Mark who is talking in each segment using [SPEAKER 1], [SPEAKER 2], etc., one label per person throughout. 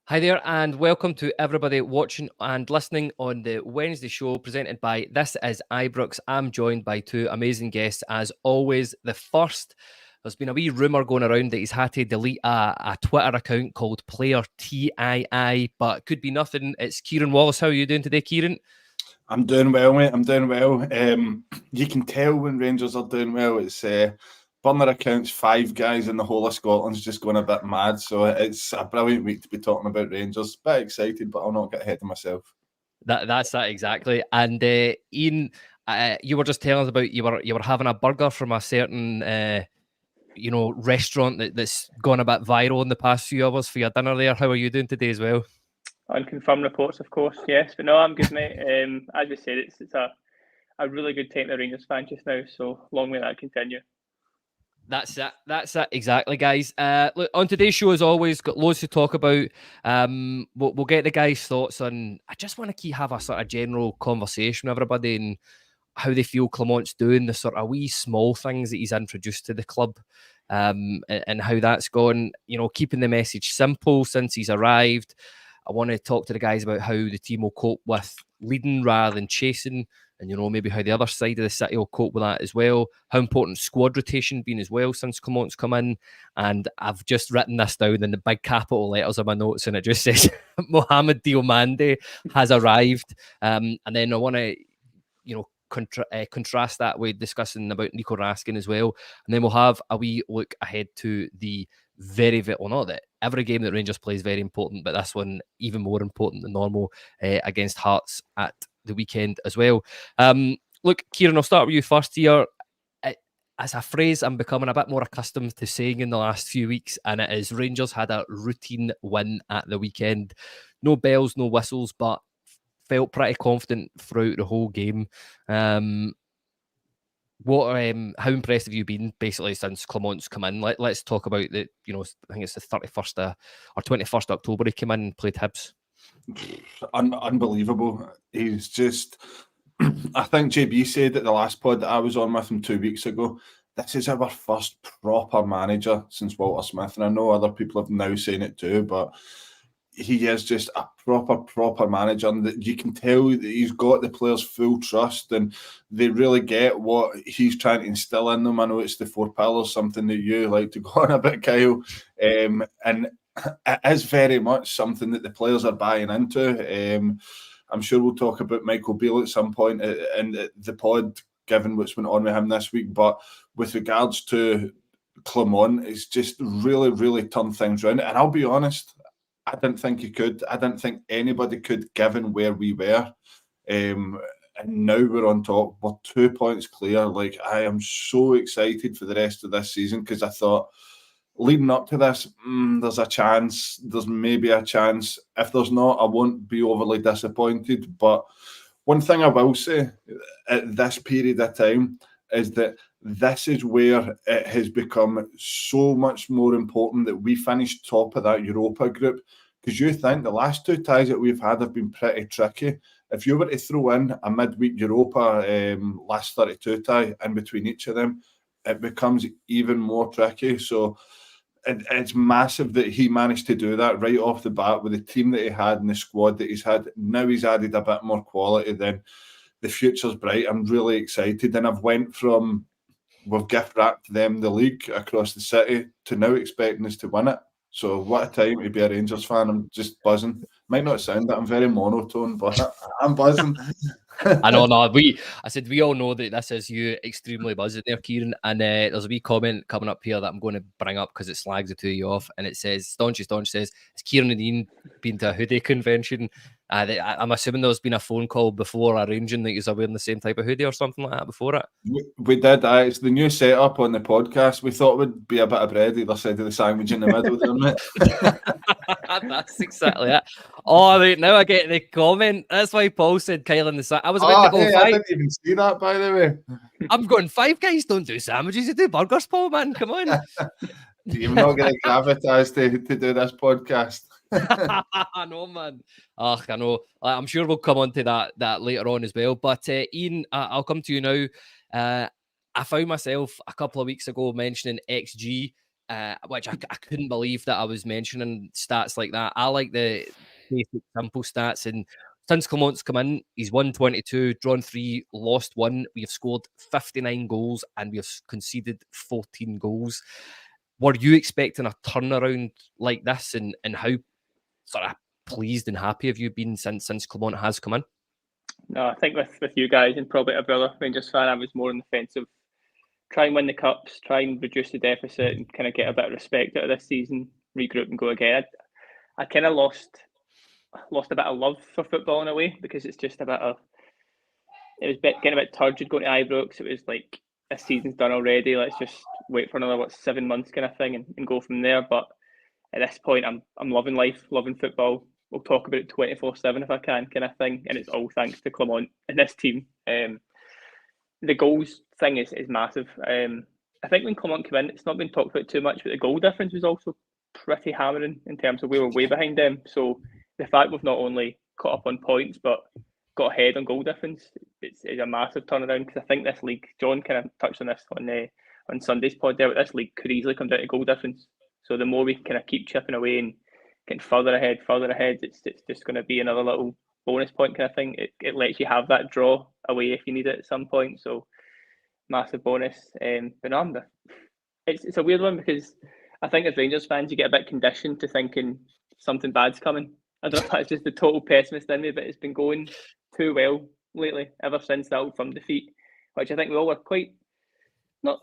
[SPEAKER 1] Hi there, and welcome to everybody watching and listening on the Wednesday show presented by This Is Ibrox. I'm joined by two amazing guests, as always. The first, there's been a wee rumour going around that he's had to delete a Twitter account called Player TII, but could be nothing. It's Kyran Wallace. How are you doing today, Kyran?
[SPEAKER 2] I'm doing well, mate. I'm doing well. You can tell when Rangers are doing well. It's burner accounts, 5 guys in the whole of Scotland's just going a bit mad. So it's a brilliant week to be talking about Rangers. Bit excited, but I'll not get ahead of myself.
[SPEAKER 1] That's that exactly. And Ian, you were just telling us about you were having a burger from a certain restaurant that's gone a bit viral in the past few hours for your dinner there. How are you doing today as well?
[SPEAKER 3] Unconfirmed reports, of course, yes. But no, I'm good, mate. As we said, it's a really good time to Rangers fan just now, so long may that continue.
[SPEAKER 1] That's it, exactly, guys. Look, on today's show, as always, got loads to talk about. We'll get the guys' thoughts on. I just want to have a sort of general conversation with everybody and how they feel Clement's doing, the sort of wee small things that he's introduced to the club, and how that's gone. You know, keeping the message simple since he's arrived. I want to talk to the guys about how the team will cope with leading rather than chasing, and maybe how the other side of the city will cope with that as well. How important squad rotation been as well since Clement's come in. And I've just written this down in the big capital letters of my notes, and it just says Mohamed Diomande has arrived. And then I want to, contrast that with discussing about Nico Raskin as well. And then we'll have a wee look ahead to the not that every game that Rangers play is very important, but this one even more important than normal against Hearts at the weekend as well. Look, Kyran, I'll start with you first here. As a phrase I'm becoming a bit more accustomed to saying in the last few weeks, and it is Rangers had a routine win at the weekend. No bells, no whistles, but felt pretty confident throughout the whole game. How impressed have you been basically since Clement's come in? Let's talk about the, I think it's the 31st or 21st October he came in and played Hibs.
[SPEAKER 2] Unbelievable. He's just, I think JB said at the last pod that I was on with him 2 weeks ago, this is our first proper manager since Walter Smith, and I know other people have now saying it too, but he is just a proper manager, and that you can tell that he's got the players' full trust, and they really get what he's trying to instill in them. I know it's the 4 pillars, something that you like to go on about, Kyle, and it is very much something that the players are buying into. I'm sure we'll talk about Michael Beale at some point in the pod, given what's went on with him this week, but with regards to Clement, it's just really turned things around, and I'll be honest, I didn't think he could. I didn't think anybody could, given where we were. And now we're on top. We're 2 points clear. Like, I am so excited for the rest of this season, because I thought leading up to this, there's a chance. There's maybe a chance. If there's not, I won't be overly disappointed. But one thing I will say at this period of time is that this is where it has become so much more important that we finish top of that Europa group, because you think the last 2 ties that we've had have been pretty tricky. If you were to throw in a midweek Europa last 32 tie in between each of them, it becomes even more tricky. So it's massive that he managed to do that right off the bat with the team that he had and the squad that he's had. Now he's added a bit more quality, then the future's bright. I'm really excited, and I've went from we've gift wrapped them the league across the city to now expecting us to win it. So what a time to be a Rangers fan. I'm just buzzing. Might not sound that I'm very monotone, but I'm buzzing.
[SPEAKER 1] I know, no. We all know that this is you extremely buzzing there, Kyran. And there's a wee comment coming up here that I'm going to bring up because it slags the two of you off. And it says, Staunch says, has Kyran and Iain been to a hoodie convention? I'm assuming there's been a phone call before arranging that you're wearing the same type of hoodie or something like that before it.
[SPEAKER 2] We did. It's the new setup on the podcast. We thought it would be a bit of bread either side of the sandwich in the middle, didn't it?
[SPEAKER 1] That's exactly it. Oh, right, now I get the comment. That's why Paul said Kyle in the side. I was about to go
[SPEAKER 2] five. I didn't even see that, by the way.
[SPEAKER 1] I'm going 5 guys don't do sandwiches, they do burgers, Paul, man. Come on.
[SPEAKER 2] You're not going to gravitas to do this podcast.
[SPEAKER 1] I know, man. I know. I'm sure we'll come on to that later on as well. But Iain, I'll come to you now. I found myself a couple of weeks ago mentioning XG which I couldn't believe that I was mentioning stats like that. I like the basic, simple stats. And since Clement's come in, he's won 22, drawn 3, lost 1. We have scored 59 goals and we have conceded 14 goals. Were you expecting a turnaround like this? And how sort of pleased and happy have you been since Clement has come in?
[SPEAKER 3] No, I think with you guys and probably every other Rangers fan, I was more on the fence of try and win the cups, try and reduce the deficit, and kind of get a bit of respect out of this season, regroup and go again. I kind of lost a bit of love for football in a way, because it's just it was getting a bit turgid going to Ibrox. It was like, this season's done already, let's just wait for another 7 months kind of thing and go from there. But at this point, I'm loving life, loving football. We'll talk about it 24/7 if I can, kind of thing, and it's all thanks to Clement and this team. The goals thing is massive. I think when Clement came in, it's not been talked about too much, but the goal difference was also pretty hammering in terms of we were way behind them. So the fact we've not only caught up on points but got ahead on goal difference, it's a massive turnaround, because I think this league, John kind of touched on this on Sunday's pod there, but this league could easily come down to goal difference. So the more we kind of keep chipping away and getting further ahead, it's just going to be another little bonus point kind of thing. It lets you have that draw away if you need it at some point. So massive bonus. But no, it's a weird one, because I think as Rangers fans you get a bit conditioned to thinking something bad's coming. I don't know if that's just the total pessimist in me, but it's been going too well lately ever since that Old Firm defeat, which I think we all were we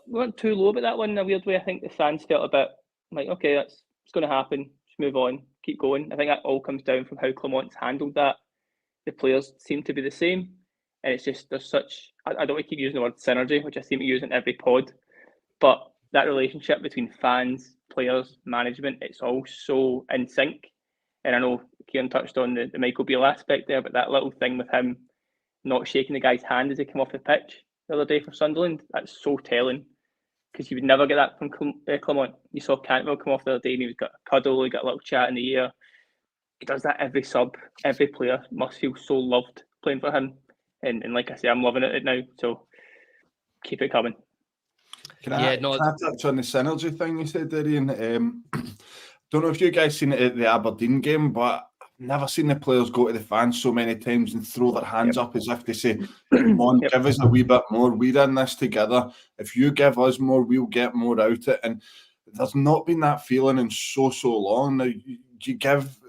[SPEAKER 3] weren't too low about that one in a weird way. I think the fans felt a bit like, okay, it's going to happen, just move on, keep going. I think that all comes down from how Clement's handled that. The players seem to be the same, and it's just, there's such, I don't want to keep using the word synergy, which I seem to use in every pod, but that relationship between fans, players, management, it's all so in sync. And I know Kyran touched on the Michael Beale aspect there, but that little thing with him not shaking the guy's hand as he came off the pitch the other day for Sunderland, that's so telling, because you would never get that from Clement. You saw Cantwell come off the other day and he got a cuddle, he got a little chat in the ear. He does that every sub. Every player must feel so loved playing for him. And like I say, I'm loving it now. So keep it coming.
[SPEAKER 2] Can I touch on the synergy thing you said, Iain? Don't know if you guys seen it at the Aberdeen game, but I've never seen the players go to the fans so many times and throw their hands up as if they say, come on, give us a wee bit more. We're in this together. If you give us more, we'll get more out of it. And there's not been that feeling in so long. Now, you give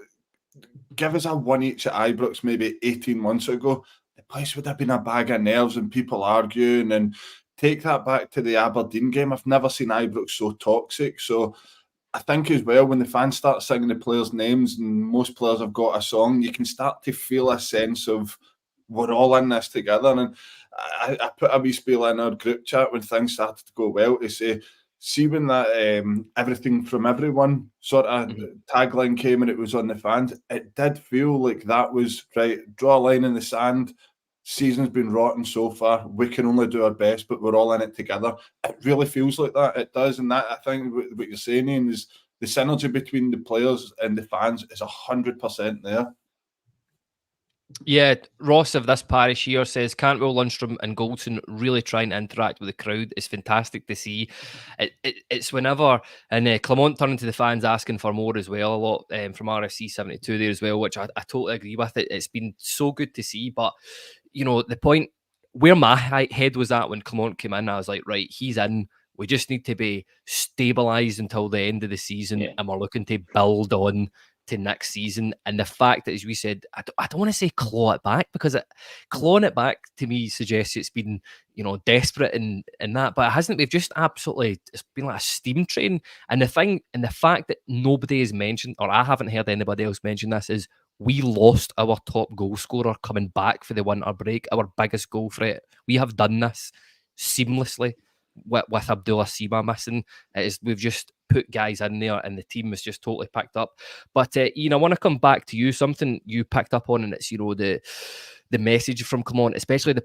[SPEAKER 2] us a one each at Ibrox maybe 18 months ago, the place would have been a bag of nerves and people arguing. And take that back to the Aberdeen game, I've never seen Ibrox so toxic. So I think as well, when the fans start singing the players' names, and most players have got a song, you can start to feel a sense of we're all in this together. And I put a wee spiel in our group chat when things started to go well to say, see when that everything from everyone sort of tagline came and it was on the fans, it did feel like that was right, draw a line in the sand. Season's been rotten so far. We can only do our best, but we're all in it together. It really feels like that. It does. And that, I think what you're saying, Iain, is the synergy between the players and the fans is 100% there.
[SPEAKER 1] Yeah, Ross of This Parish here says Cantwell, Lundstram and Goldson really trying to interact with the crowd. It's fantastic to see. It's whenever, and Clement turning to the fans asking for more as well, a lot from RFC 72 there as well, which I totally agree with. It's been so good to see. But, you know, the point where my head was at when Clement came in, I was like, right, he's in. We just need to be stabilised until the end of the season, and we're looking to build on to next season. And the fact that, as we said, I don't want to say claw it back, because clawing it back to me suggests it's been, you know, desperate in that, but it hasn't. We've just absolutely, it's been like a steam train. And the fact that nobody has mentioned, or I haven't heard anybody else mention this, is we lost our top goal scorer coming back for the winter break, our biggest goal threat. We have done this seamlessly with Abdullah Sima missing. We've just put guys in there and the team is just totally picked up. But Iain, I want to come back to you, something you picked up on, and it's, you know, the message from Clement, especially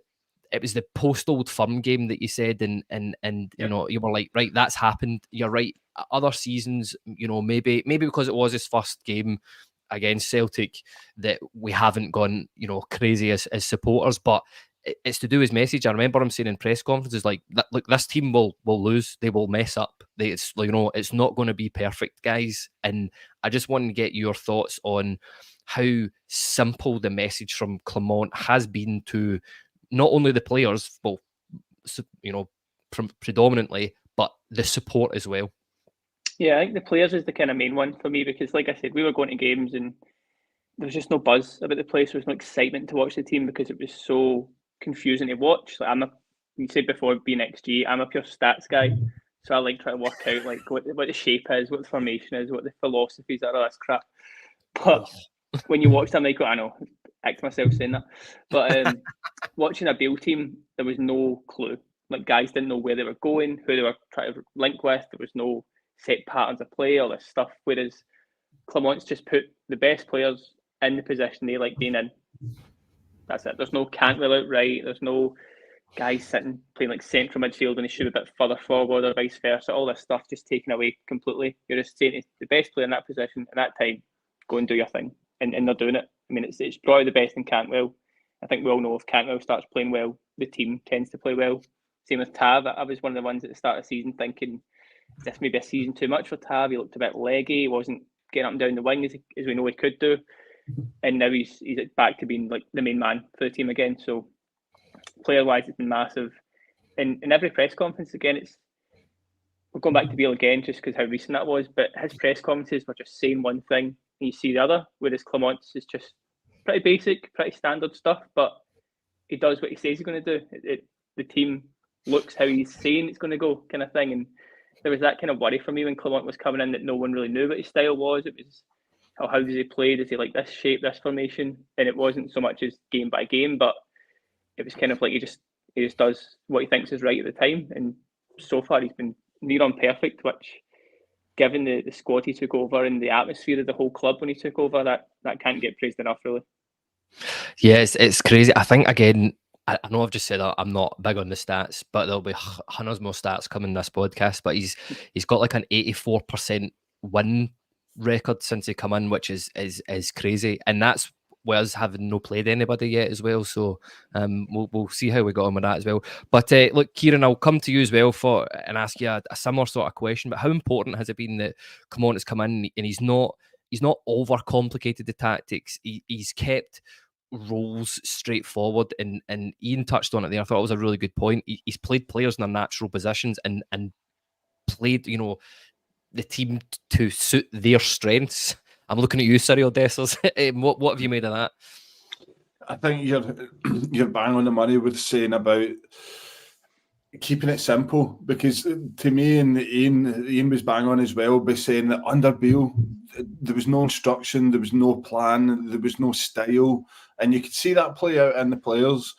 [SPEAKER 1] it was the post Old Firm game that you said, and you know, you were like, right, that's happened. You're right. Other seasons, you know, maybe because it was his first game against Celtic that we haven't gone, you know, crazy as supporters, but it's to do his message. I remember him saying in press conferences like, "Look, this team will lose. They will mess up. It's it's not going to be perfect, guys." And I just want to get your thoughts on how simple the message from Clement has been to not only the players, well, predominantly, but the support as well.
[SPEAKER 3] Yeah, I think the players is the kind of main one for me because, like I said, we were going to games and there was just no buzz about the place. There was no excitement to watch the team because it was so confusing to watch. Like you said before, being XG, I'm a pure stats guy, so I like trying to work out like what the shape is, what the formation is, what the philosophies are, all this crap. But when you watch them, like, I know, act myself saying that, but watching a Bale team, there was no clue. Like, guys didn't know where they were going, who they were trying to link with. There was no set patterns of play, all this stuff. Whereas Clement's just put the best players in the position they like being in. That's it. There's no Cantwell out right. There's no guys sitting playing like central midfield and he should be a bit further forward or vice versa. All this stuff just taken away completely. You're just saying it's the best player in that position at that time, go and do your thing. And they're doing it. I mean, it's probably the best in Cantwell. I think we all know if Cantwell starts playing well, the team tends to play well. Same with Tav. I was one of the ones at the start of the season thinking, is this maybe a season too much for Tav? He looked a bit leggy. He wasn't getting up and down the wing as we know he could do. And now he's back to being like the main man for the team again. So player-wise, it's been massive. And in every press conference, again, we're going back to Bale again just because how recent that was, but his press conferences were just saying one thing and you see the other, whereas Clement's is just pretty basic, pretty standard stuff, but he does what he says he's going to do. The team looks how he's saying it's going to go kind of thing. And there was that kind of worry for me when Clement was coming in that no one really knew what his style was. It was, how does he play? Does he like this shape, this formation? And it wasn't so much as game by game, but it was kind of like he just does what he thinks is right at the time. And so far he's been near on perfect, which given the squad he took over and the atmosphere of the whole club when he took over, that can't get praised enough, really.
[SPEAKER 1] Yeah, it's crazy. I think, again, I know I've just said I'm not big on the stats, but there'll be hundreds more stats coming in this podcast. But he's got like an 84% win record since he come in, which is crazy, and that's Wes having no played anybody yet as well. So we'll see how we got on with that as well. But look, Kyran, I'll come to you as well and ask you a similar sort of question. But how important has it been that Clement has come in and he's not overcomplicated the tactics? He's kept roles straightforward, and Iain touched on it there. I thought it was a really good point. He's played players in their natural positions and played the team to suit their strengths. I'm looking at you, Cyril Dessers. What have you made of that?
[SPEAKER 2] I think you're bang on the money with saying about keeping it simple, because to me, and Iain was bang on as well by saying that under Bale there was no instruction, there was no plan, there was no style, and you could see that play out in the players.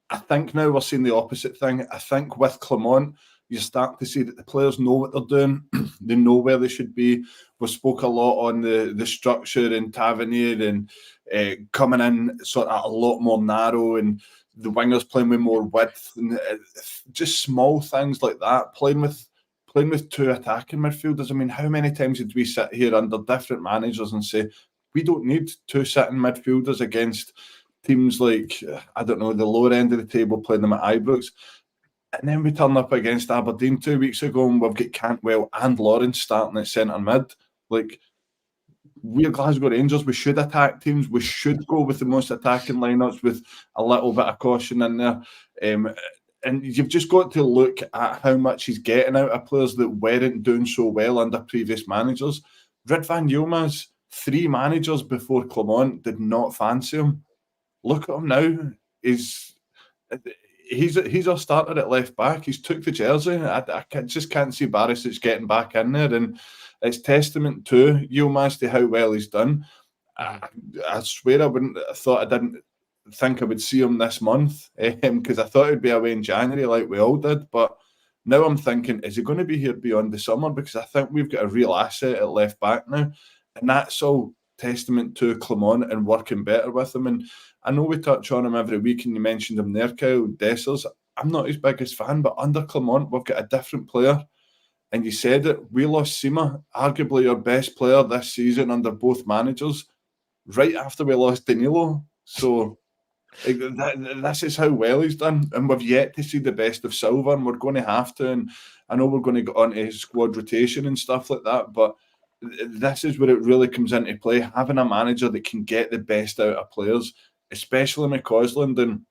[SPEAKER 2] I think now we're seeing the opposite thing. I think with Clement, you start to see that the players know what they're doing. They know where they should be. We spoke a lot on the structure and Tavernier and coming in sort of a lot more narrow, and the wingers playing with more width, and just small things like that. Playing with two attacking midfielders. I mean, how many times did we sit here under different managers and say we don't need two sitting midfielders against teams like, I don't know, the lower end of the table, playing them at Ibrox? And then we turn up against Aberdeen 2 weeks ago and we've got Cantwell and Lawrence starting at centre mid. Like, we're Glasgow Rangers. We should attack teams. We should go with the most attacking lineups with a little bit of caution in there. And you've just got to look at how much he's getting out of players that weren't doing so well under previous managers. Rid van Yilmaz, 3 managers before Clement did not fancy him. Look at him now. He's our starter at left back. He's took the jersey. I just can't see Barisic getting back in there, and it's testament to Yilmaz to how well he's done. I swear I didn't think I would see him this month, because I thought he'd be away in January like we all did. But now I'm thinking, is he going to be here beyond the summer? Because I think we've got a real asset at left back now, and that's all testament to Clement and working better with him. And I know we touch on him every week, and you mentioned him there, Kyle Dessers. I'm not his biggest fan, but under Clement, we've got a different player. And you said it, we lost Sima, arguably our best player this season under both managers, right after we lost Danilo. So This is how well he's done, and we've yet to see the best of Silva, and we're going to have to. And I know we're going to get on to squad rotation and stuff like that, but this is where it really comes into play. Having a manager that can get the best out of players, especially McCausland, and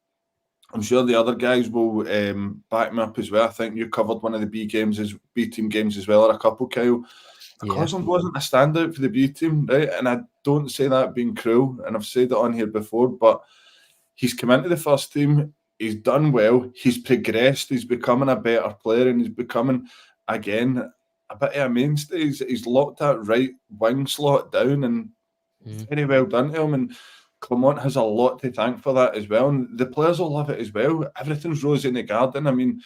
[SPEAKER 2] I'm sure the other guys will back me up as well. I think you covered one of the B team games as well, or a couple, Kyle. McCausland wasn't a standout for the B team, right? And I don't say that being cruel, and I've said it on here before, but he's come into the first team, he's done well, he's progressed, he's becoming a better player, and he's becoming, again, a bit of a mainstay. He's locked that right wing slot down, and very well done to him. And Clement has a lot to thank for that as well. And the players will love it as well. Everything's rosy in the garden. I mean,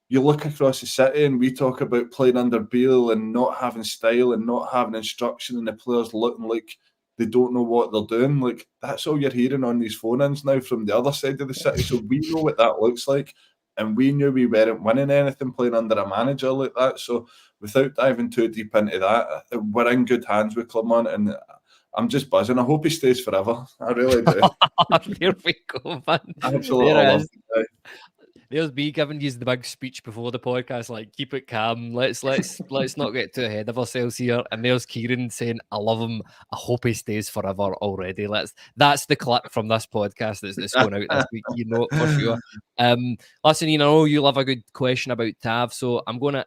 [SPEAKER 2] you look across the city and we talk about playing under Beale and not having style and not having instruction, and the players looking like they don't know what they're doing. Like, that's all you're hearing on these phone-ins now from the other side of the city. So we know what that looks like, and we knew we weren't winning anything playing under a manager like that. So without diving too deep into that, we're in good hands with Clement, and I'm just buzzing. I hope he stays forever. I really do.
[SPEAKER 1] Here we go, man.
[SPEAKER 2] Absolutely love the guy.
[SPEAKER 1] There's me giving you the big speech before the podcast, like, keep it calm. Let's not get too ahead of ourselves here. And there's Kyran saying, I love him. I hope he stays forever already. That's the clip from this podcast that's going out this week, you know, for sure. Listen, Ian, I know you love a good question about Tav, so I'm going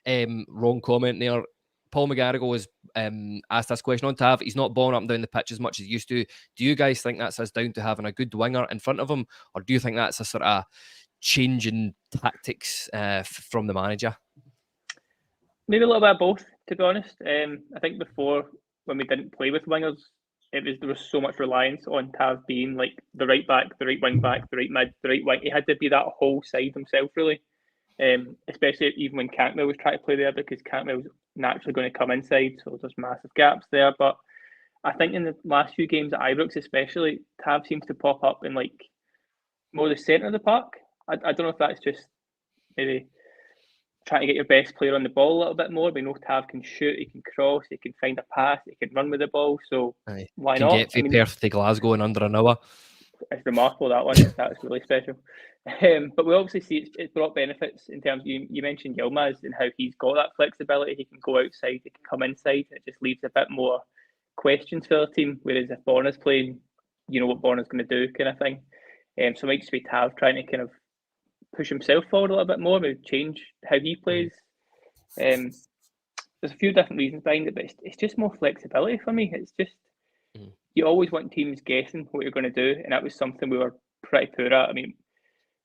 [SPEAKER 1] to wrong comment there. Paul McGarrigle has asked this question on Tav. He's not balling up and down the pitch as much as he used to. Do you guys think that's us down to having a good winger in front of him, or do you think that's a sort of change in tactics from the manager?
[SPEAKER 3] Maybe a little bit of both, to be honest. I think before, when we didn't play with wingers, there was so much reliance on Tav being like the right back, the right wing back, the right mid, the right wing. He had to be that whole side himself, really. Especially even when Cantwell was trying to play there, because Cantwell was naturally going to come inside, so there's massive gaps there. But I think in the last few games at Ibrox especially, Tav seems to pop up in like more the centre of the park. I don't know if that's just maybe trying to get your best player on the ball a little bit more. We know Tav can shoot, he can cross, he can find a pass, he can run with the ball. So why not?
[SPEAKER 1] Get from Perth to Glasgow in under an hour.
[SPEAKER 3] It's remarkable, that one. That's really special. But we obviously see it's brought benefits in terms of, you mentioned Yilmaz and how he's got that flexibility. He can go outside, he can come inside. It just leaves a bit more questions for the team. Whereas if Borna's playing, you know what Borna's going to do, kind of thing. So it might just be Tav trying to kind of push himself forward a little bit more, maybe change how he plays. There's a few different reasons behind it, but it's just more flexibility for me. It's just, you always want teams guessing what you're going to do, and that was something we were pretty poor at. I mean,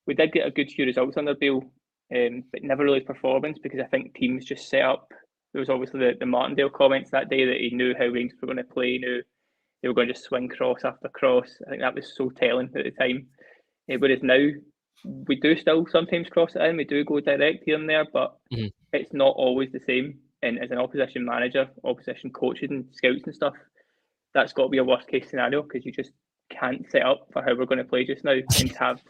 [SPEAKER 3] we did get a good few results under Beale, but never really performance, because I think teams just set up. There was obviously the Martindale comments that day that he knew how Rangers were going to play, he knew they were going to just swing cross after cross. I think that was so telling at the time. Whereas now, we do still sometimes cross it in, we do go direct here and there, but it's not always the same. And as an opposition manager, opposition coaches and scouts and stuff, that's got to be a worst case scenario, because you just can't set up for how we're going to play just now. And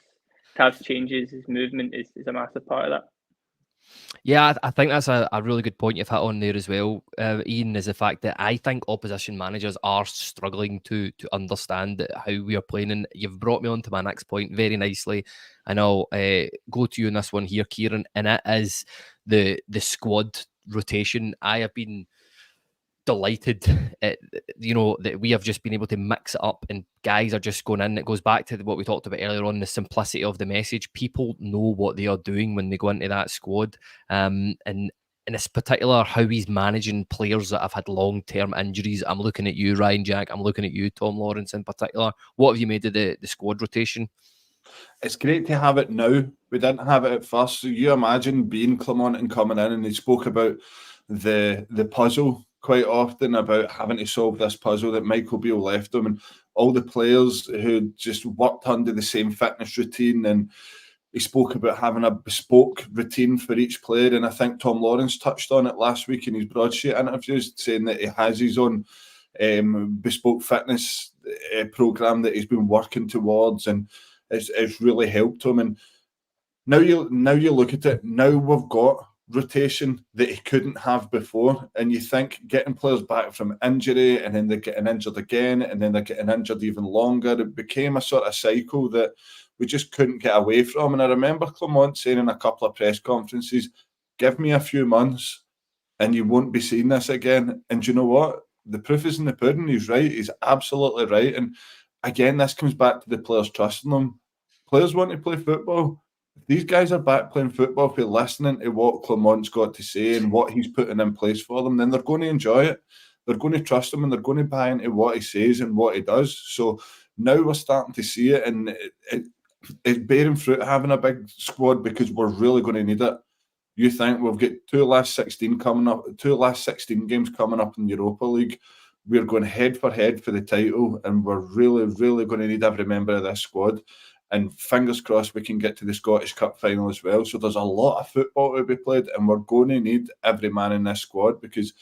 [SPEAKER 3] Tav's changes, his movement is a massive part of that.
[SPEAKER 1] Yeah, I think that's a really good point you've hit on there as well, Ian, is the fact that I think opposition managers are struggling to understand how we are playing. And you've brought me on to my next point very nicely. And I'll go to you on this one here, Kyran, and it is the squad rotation. I have been delighted that we have just been able to mix it up and guys are just going in. It goes back to what we talked about earlier on, the simplicity of the message. People know what they are doing when they go into that squad, and in this particular, how he's managing players that have had long-term injuries. I'm looking at you, Ryan Jack. I'm looking at you, Tom Lawrence, in particular. What have you made of the squad rotation?
[SPEAKER 2] It's great to have it now. We didn't have it at first. So you imagine being Clement and coming in, and he spoke about the puzzle quite often, about having to solve this puzzle that Michael Beale left him, and all the players who just worked under the same fitness routine. And he spoke about having a bespoke routine for each player. And I think Tom Lawrence touched on it last week in his broadsheet interviews, saying that he has his own bespoke fitness program that he's been working towards, and it's really helped him. And now you look at it. Now we've got rotation that he couldn't have before. And you think getting players back from injury and then they're getting injured again and then they're getting injured even longer. It became a sort of cycle that we just couldn't get away from. And I remember Clement saying in a couple of press conferences, give me a few months and you won't be seeing this again. And you know what? The proof is in the pudding. He's right. He's absolutely right. And again, this comes back to the players trusting them. Players want to play football. If these guys are back playing football, if they're listening to what Clement's got to say and what he's putting in place for them, then they're going to enjoy it. They're going to trust him and they're going to buy into what he says and what he does. So now we're starting to see it, and it's bearing fruit having a big squad because we're really going to need it. You think we've got two last 16 games coming up in the Europa League. We're going head for the title, and we're really, really going to need every member of this squad. And fingers crossed we can get to the Scottish Cup final as well. So there's a lot of football to be played, and we're going to need every man in this squad, because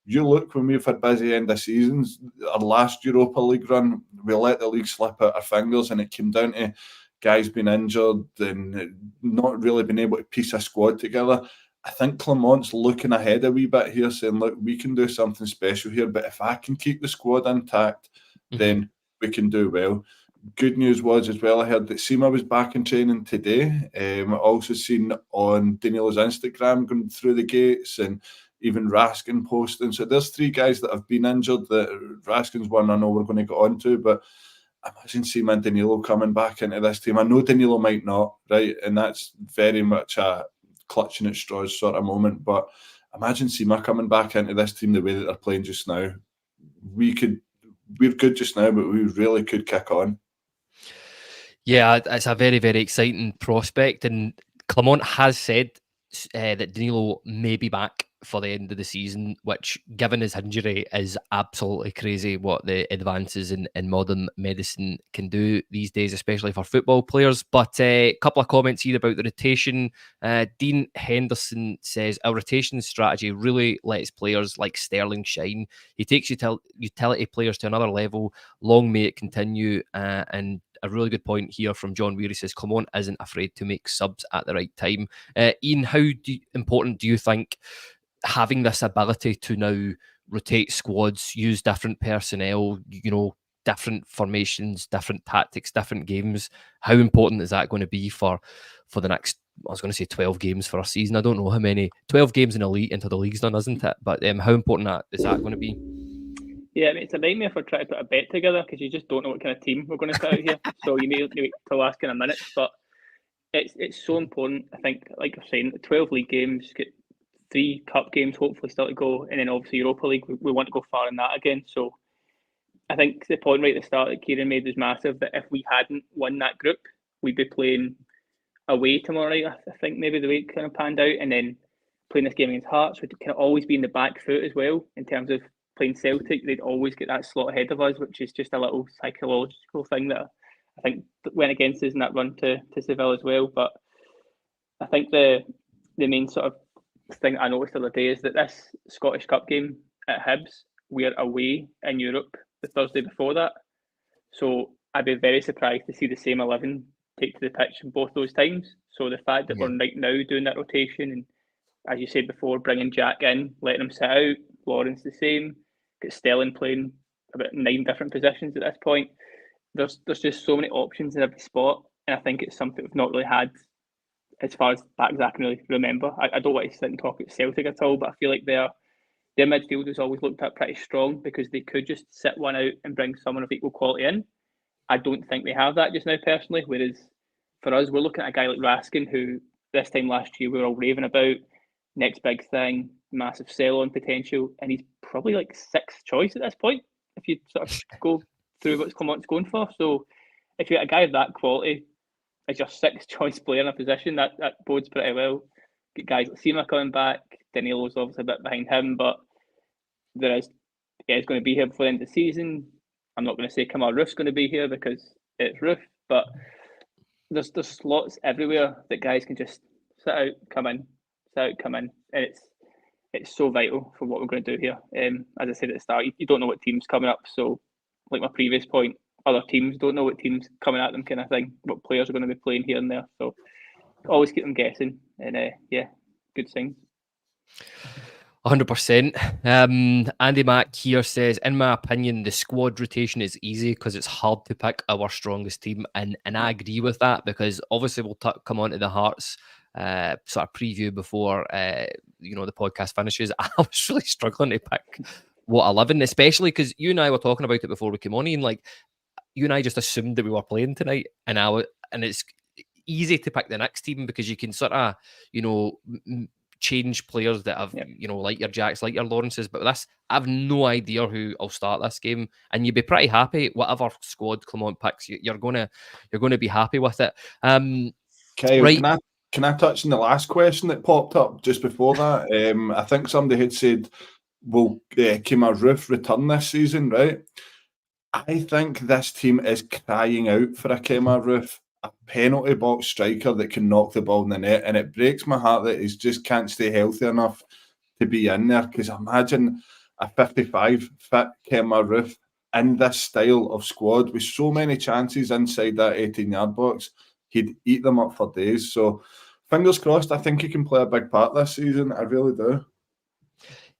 [SPEAKER 2] you look, when we've had busy end of seasons, our last Europa League run, we let the league slip out our fingers, and it came down to guys being injured and not really being able to piece a squad together. I think Clement's looking ahead a wee bit here, saying, look, we can do something special here, but if I can keep the squad intact, then we can do well. Good news was as well, I heard that Sima was back in training today. I also seen on Danilo's Instagram going through the gates, and even Raskin posting. So there's three guys that have been injured. That Raskin's one I know we're going to get on to, but imagine Sima and Danilo coming back into this team. I know Danilo might not, right? And that's very much a clutching at straws sort of moment. But imagine Sima coming back into this team the way that they're playing just now. We're good just now, but we really could kick on.
[SPEAKER 1] Yeah, it's a very, very exciting prospect. And Clement has said that Danilo may be back for the end of the season, which, given his injury, is absolutely crazy what the advances in modern medicine can do these days, especially for football players. But a couple of comments here about the rotation. Dean Henderson says, our rotation strategy really lets players like Sterling shine. He takes utility players to another level. Long may it continue. And a really good point here from John Weary says, Clement isn't afraid to make subs at the right time. Ian, how important do you think having this ability to now rotate squads, use different personnel, different formations, different tactics, different games, how important is that going to be for the next, I was going to say 12 games for our season? I don't know how many, 12 games in the league until the league's done, isn't it? But how important is that going to be?
[SPEAKER 3] Yeah, I mean, it's a nightmare if we're trying to put a bet together, because you just don't know what kind of team we're going to put out here. So you may wait till last kind of minutes, but it's so important. I think, like you're saying, 12 league games, get 3 cup games hopefully still to go, and then obviously Europa League, we want to go far in that again. So I think the point right at the start that Kyran made was massive, that if we hadn't won that group, we'd be playing away tomorrow night. I think maybe the way it kind of panned out, and then playing this game against Hearts would kind of always be in the back foot as well in terms of playing Celtic. They'd always get that slot ahead of us, which is just a little psychological thing that I think went against us in that run to Seville as well. But I think the main sort of thing I noticed the other day is that this Scottish Cup game at Hibs, we're away in Europe the Thursday before that. So I'd be very surprised to see the same 11 take to the pitch in both those times. So the fact that we're right now doing that rotation, and as you said before, bringing Jack in, letting him sit out, Lawrence the same, get Stelling playing about 9 different positions at this point. There's just so many options in every spot, and I think it's something we've not really had as far as back as I can really remember. I don't want to sit and talk about Celtic at all, but I feel like their midfield has always looked at pretty strong, because they could just sit one out and bring someone of equal quality in. I don't think they have that just now personally, whereas for us, we're looking at a guy like Raskin, who this time last year we were all raving about, next big thing, massive sell-on potential, and he's probably like 6th choice at this point, if you sort of go through what Clement's going for. So if you get a guy of that quality as your 6th choice player in a position, that bodes pretty well. Get guys like Sima coming back, Danilo's obviously a bit behind him, but he's going to be here before the end of the season. I'm not going to say Kamal Roof's going to be here because it's Roof, but there's slots everywhere that guys can just sit out, come in, and it's so vital for what we're going to do here. As I said at the start, you don't know what team's coming up, so like my previous point, other teams don't know what team's coming at them, kind of thing, what players are going to be playing here and there. So always keep them guessing, and good things.
[SPEAKER 1] 100%. Andy Mack here says, in my opinion, the squad rotation is easy because it's hard to pick our strongest team, and I agree with that, because obviously we'll come on to the Hearts sort of preview before the podcast finishes. I was really struggling to pick what 11, especially because you and I were talking about it before we came on, and like you and I just assumed that we were playing tonight, and it's easy to pick the next team because you can sort of change players that have, like your Jacks, like your Lawrences. But this, I have no idea who will start this game, and you'd be pretty happy whatever squad Clement picks. You're gonna be happy with it.
[SPEAKER 2] Kyle,
[SPEAKER 1] right.
[SPEAKER 2] Can I touch on the last question that popped up just before that? I think somebody had said, "Will Kemar Roofe return this season?" Right. I think this team is crying out for a Kemar Roofe, a penalty box striker that can knock the ball in the net, and it breaks my heart that he just can't stay healthy enough to be in there, because imagine a 55 fit Kemar Roofe in this style of squad with so many chances inside that 18-yard box. He'd eat them up for days. So fingers crossed. I think he can play a big part this season. I really do.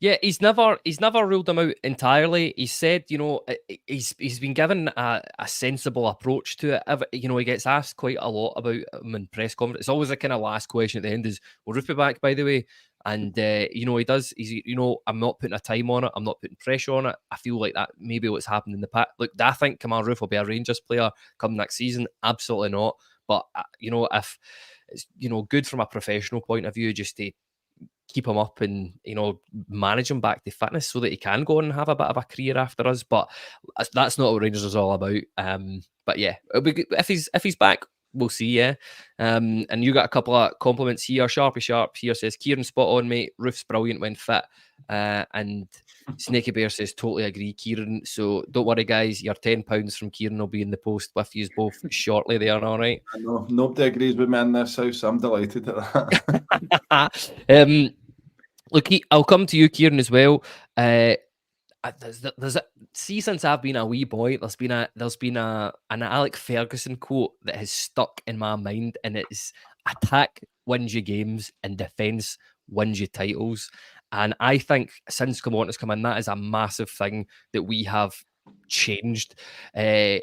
[SPEAKER 1] Yeah, he's never ruled them out entirely. He said, he's been given a sensible approach to it. He gets asked quite a lot about him in press conference. It's always a kind of last question at the end is, will Roofe be back, by the way? And, he does. He's, I'm not putting a time on it. I'm not putting pressure on it. I feel like that maybe what's happened in the past. Look, do I think Kemar Roofe will be a Rangers player come next season? Absolutely not. But, if it's, good from a professional point of view, just to keep him up and manage him back to fitness so that he can go on and have a bit of a career after us. But that's not what Rangers is all about. But yeah, it'll be good. If he's back, we'll see. Yeah. And you got a couple of compliments here. Sharpie Sharp here says, Kyran, spot on, mate. Roof's brilliant when fit. And Snaky Bear says, totally agree, Kyran. So don't worry, guys. Your £10 from Kyran will be in the post with you both shortly there. All right.
[SPEAKER 2] I know nobody agrees with me in this house. I'm delighted at that.
[SPEAKER 1] Look, I'll come to you, Kyran, as well. See, since I've been a wee boy, there's been an Alec Ferguson quote that has stuck in my mind, and it's attack wins you games and defense wins you titles. And I think since Clement has come in, that is a massive thing that we have changed. I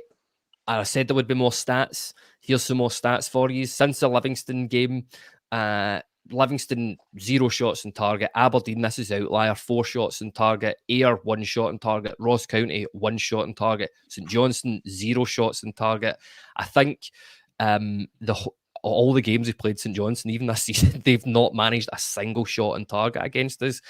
[SPEAKER 1] said there would be more stats. Here's some more stats for you. Since the Livingston game, Livingston 0 shots on target. Aberdeen, this is outlier, 4 shots on target. Ayr 1 shot on target. Ross County 1 shot on target. St Johnstone 0 shots on target. I think all the games we've played St Johnstone, even this season, they've not managed a single shot on target against us.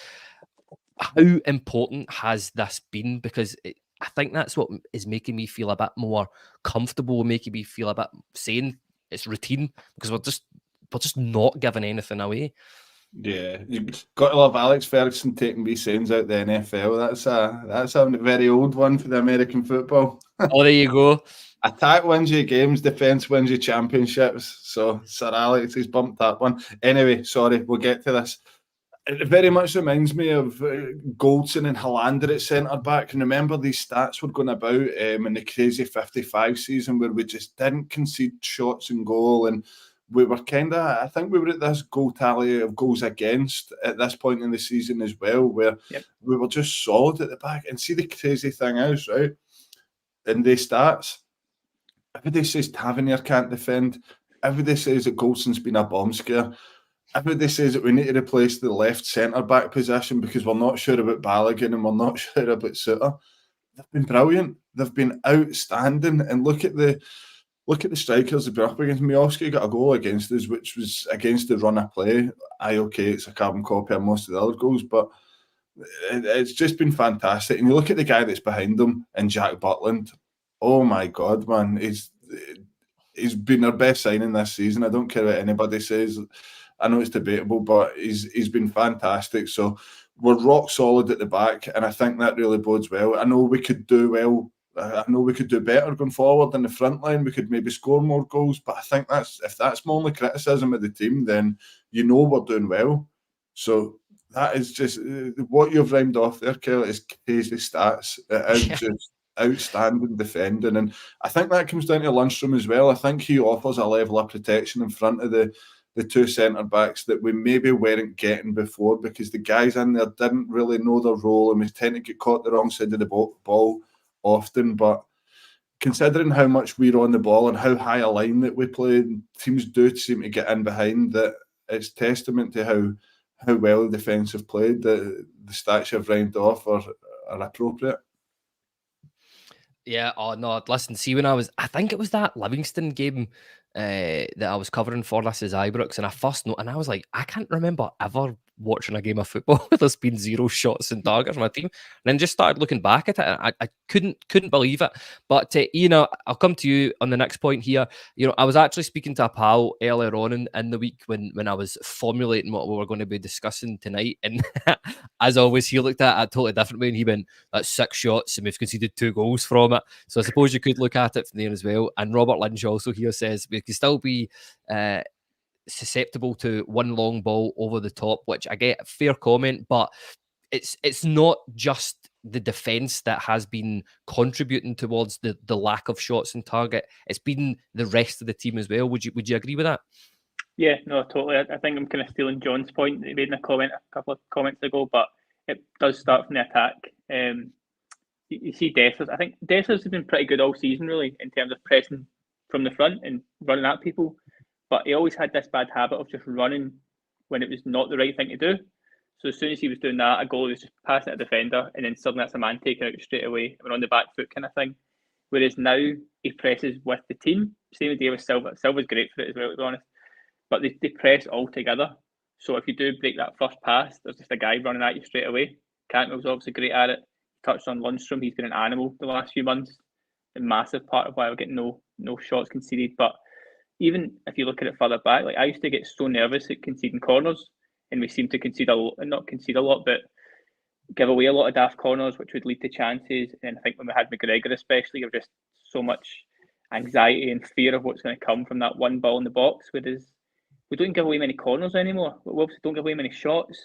[SPEAKER 1] How important has this been? Because I think that's what is making me feel a bit more comfortable, making me feel a bit sane. It's routine, because we're just not giving anything away.
[SPEAKER 2] Yeah, you've got to love Alex Ferguson taking these sayings out the NFL. That's a very old one for the American football.
[SPEAKER 1] Oh, there you go.
[SPEAKER 2] Attack wins you games, defense wins you championships. So Sir Alex, he's bumped that one. Anyway, sorry, we'll get to this. It very much reminds me of Goldson and Hollander at centre back. And remember, these stats were going about in the crazy 55 season where we just didn't concede shots and goal, and we were I think we were at this goal tally of goals against at this point in the season as well, where we were just solid at the back. And see, the crazy thing is, right, in the stats, everybody says Tavernier can't defend. Everybody says that Goldson's been a bomb scare. Everybody says that we need to replace the left centre-back position because we're not sure about Balogun and we're not sure about Suter. They've been brilliant. They've been outstanding. And look at the strikers they've been up against. Miovski got a goal against us, which was against the run of play. Okay, it's a carbon copy of most of the other goals, but it's just been fantastic. And you look at the guy that's behind them, and Jack Butland. Oh my God, man. He's been our best signing this season. I don't care what anybody says. I know it's debatable, but he's been fantastic. So we're rock solid at the back, and I think that really bodes well. I know we could do well. I know we could do better going forward in the front line. We could maybe score more goals, but I think if that's my only criticism of the team, then we're doing well. So that is just what you've rhymed off there, Kelly, is crazy stats. It is just outstanding defending, and I think that comes down to Lundstrom as well. I think he offers a level of protection in front of the the two centre-backs that we maybe weren't getting before, because the guys in there didn't really know their role, and we tend to get caught the wrong side of the ball often. But considering how much we're on the ball and how high a line that we play, teams do seem to get in behind, that it's testament to how well the defence have played. The stats you've rhymed off are appropriate.
[SPEAKER 1] Yeah, oh no, listen, see, I think it was that Livingston game that I was covering for this Is Ibrox, and and I was like, I can't remember ever watching a game of football where there's been 0 shots in target from my team, and then just started looking back at it, and I couldn't believe it. But I'll come to you on the next point here. I was actually speaking to a pal earlier on in the week when I was formulating what we were going to be discussing tonight, and as always, he looked at it a totally different way, and he went, "That's 6 shots, and we've conceded 2 goals from it." So I suppose you could look at it from there as well. And Robert Lynch also here says we can still be susceptible to one long ball over the top, which I get, fair comment, but it's not just the defence that has been contributing towards the lack of shots in target. It's been the rest of the team as well. Would you agree with that?
[SPEAKER 3] Yeah, no, totally. I think I'm kind of stealing John's point that he made in a couple of comments ago, but it does start from the attack. You see Dessers. I think Dessers has been pretty good all season, really, in terms of pressing from the front and running at people. But he always had this bad habit of just running when it was not the right thing to do. So as soon as he was doing that, a goalie was just passing at a defender, and then suddenly that's a man taking out straight away. We're on the back foot kind of thing. Whereas now he presses with the team. Same idea with Silva. Silva's great for it as well, to be honest. But they press all together. So if you do break that first pass, there's just a guy running at you straight away. Cantwell's obviously great at it. Touched on Lundstrom. He's been an animal the last few months. A massive part of why we're getting no shots conceded. But even if you look at it further back, like I used to get so nervous at conceding corners, and we seem to not concede a lot, but give away a lot of daft corners, which would lead to chances. And I think when we had McGregor, especially, you're just so much anxiety and fear of what's going to come from that one ball in the box. Whereas we don't give away many corners anymore. We obviously don't give away many shots,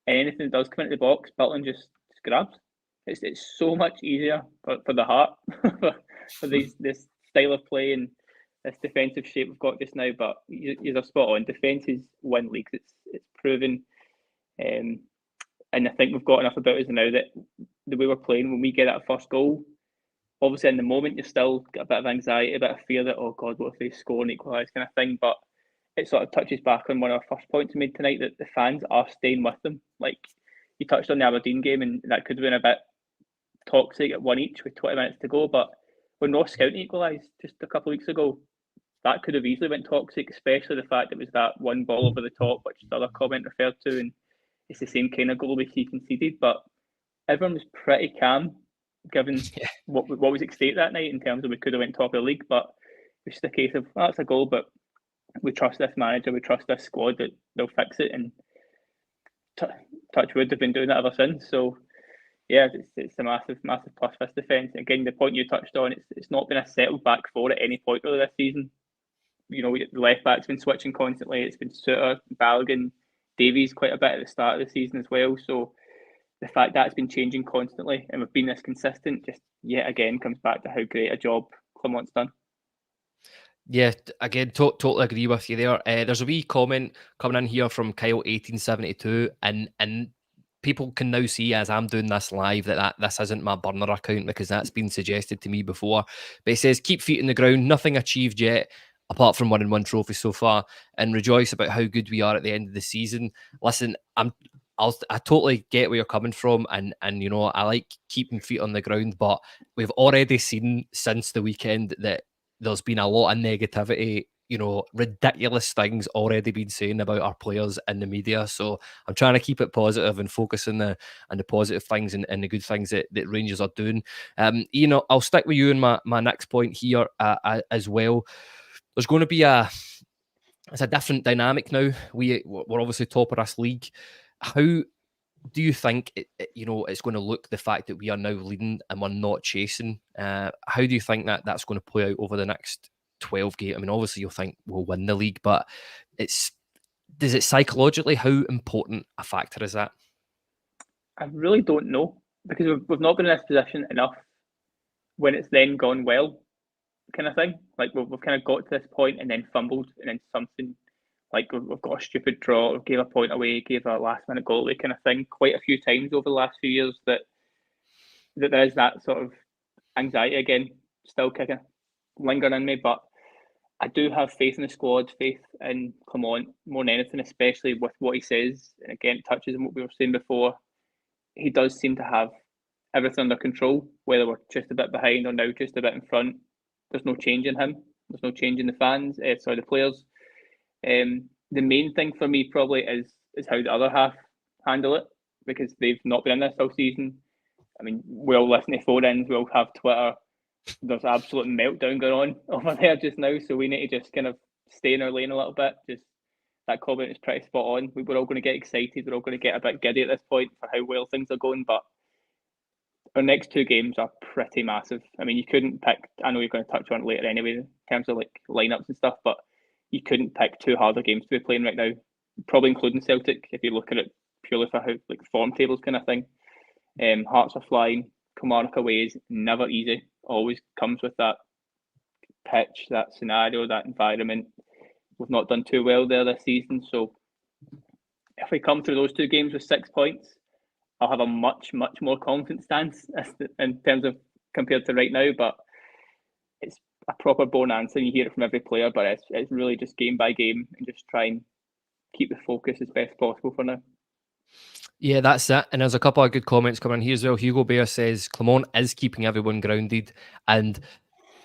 [SPEAKER 3] and anything that does come into the box, Butland just grabs. It's so much easier for the heart for this style of play and this defensive shape we've got just now. But you're spot on. Defences win leagues. It's proven, and I think we've got enough about us now that the way we're playing, when we get that first goal, obviously in the moment you're still got a bit of anxiety, a bit of fear that, oh God, what if they score and equalise kind of thing. But it sort of touches back on one of our first points we made tonight, that the fans are staying with them. Like you touched on the Aberdeen game, and that could have been a bit toxic at 1 each with 20 minutes to go. But when Ross Scounty equalised just a couple of weeks ago, that could have easily went toxic, especially the fact it was that one ball over the top, which the other comment referred to, and it's the same kind of goal we see conceded. But everyone was pretty calm, given what was at stake that night in terms of we could have went top of the league. But it's just a case of, that's a goal, but we trust this manager, we trust this squad that they'll fix it, and touch wood, they've been doing that ever since. So yeah, it's a massive plus for this defence. Again, the point you touched on, it's not been a settled back four at any point really this season. The left back's been switching constantly. It's been Suter, Balogun, Davies quite a bit at the start of the season as well. So the fact that it's been changing constantly and we've been this consistent just yet again comes back to how great a job Clement's done.
[SPEAKER 1] Yeah, again, totally agree with you there. There's a wee comment coming in here from Kyle1872, and people can now see, as I'm doing this live, that this isn't my burner account, because that's been suggested to me before. But it says, keep feet in the ground, nothing achieved yet, apart from winning one trophy so far, and rejoice about how good we are at the end of the season. Listen, I totally get where you're coming from, and I like keeping feet on the ground, but we've already seen since the weekend that there's been a lot of negativity, ridiculous things already been saying about our players in the media. So I'm trying to keep it positive and focus on the positive things and the good things that Rangers are doing. I'll stick with you in my next point here as well. There's going to be it's a different dynamic now. We're obviously top of this league. How do you think it's going to look, the fact that we are now leading and we're not chasing? How do you think that's going to play out over the next 12 games? I mean, obviously you'll think we'll win the league, but does it psychologically, how important a factor is that?
[SPEAKER 3] I really don't know, because we've not been in this position enough when it's then gone well, kind of thing. Like we've kind of got to this point and then fumbled, and then something like we've got a stupid draw, gave a point away, gave a last minute goal away kind of thing quite a few times over the last few years, that there is that sort of anxiety again still kicking, lingering in me. But I do have faith in the squad, faith in Clement more than anything, especially with what he says. And again, it touches on what we were saying before. He does seem to have everything under control, whether we're just a bit behind or now just a bit in front. There's no change in him. There's no change in the fans, the players. The main thing for me probably is how the other half handle it, because they've not been in this all season. I mean, we all listen to phone-ins, we all have Twitter. There's absolute meltdown going on over there just now, so we need to just kind of stay in our lane a little bit. Just that comment is pretty spot on. We're all going to get excited. We're all going to get a bit giddy at this point for how well things are going, but our next two games are pretty massive. I mean, you couldn't pick, I know you're going to touch on it later anyway, in terms of like lineups and stuff, but you couldn't pick two harder games to be playing right now, probably including Celtic, if you look at it purely for how, like, form tables kind of thing. Hearts are flying. Kilmarnock away is never easy. Always comes with that pitch, that scenario, that environment. We've not done too well there this season, so if we come through those two games with 6 points, I'll have a much, much more confident stance in terms of compared to right now. But it's a proper born answer. You hear it from every player, but it's really just game by game and just try and keep the focus as best possible for now.
[SPEAKER 1] Yeah, that's it. And there's a couple of good comments coming in here as well. Hugo Bear says Clement is keeping everyone grounded, and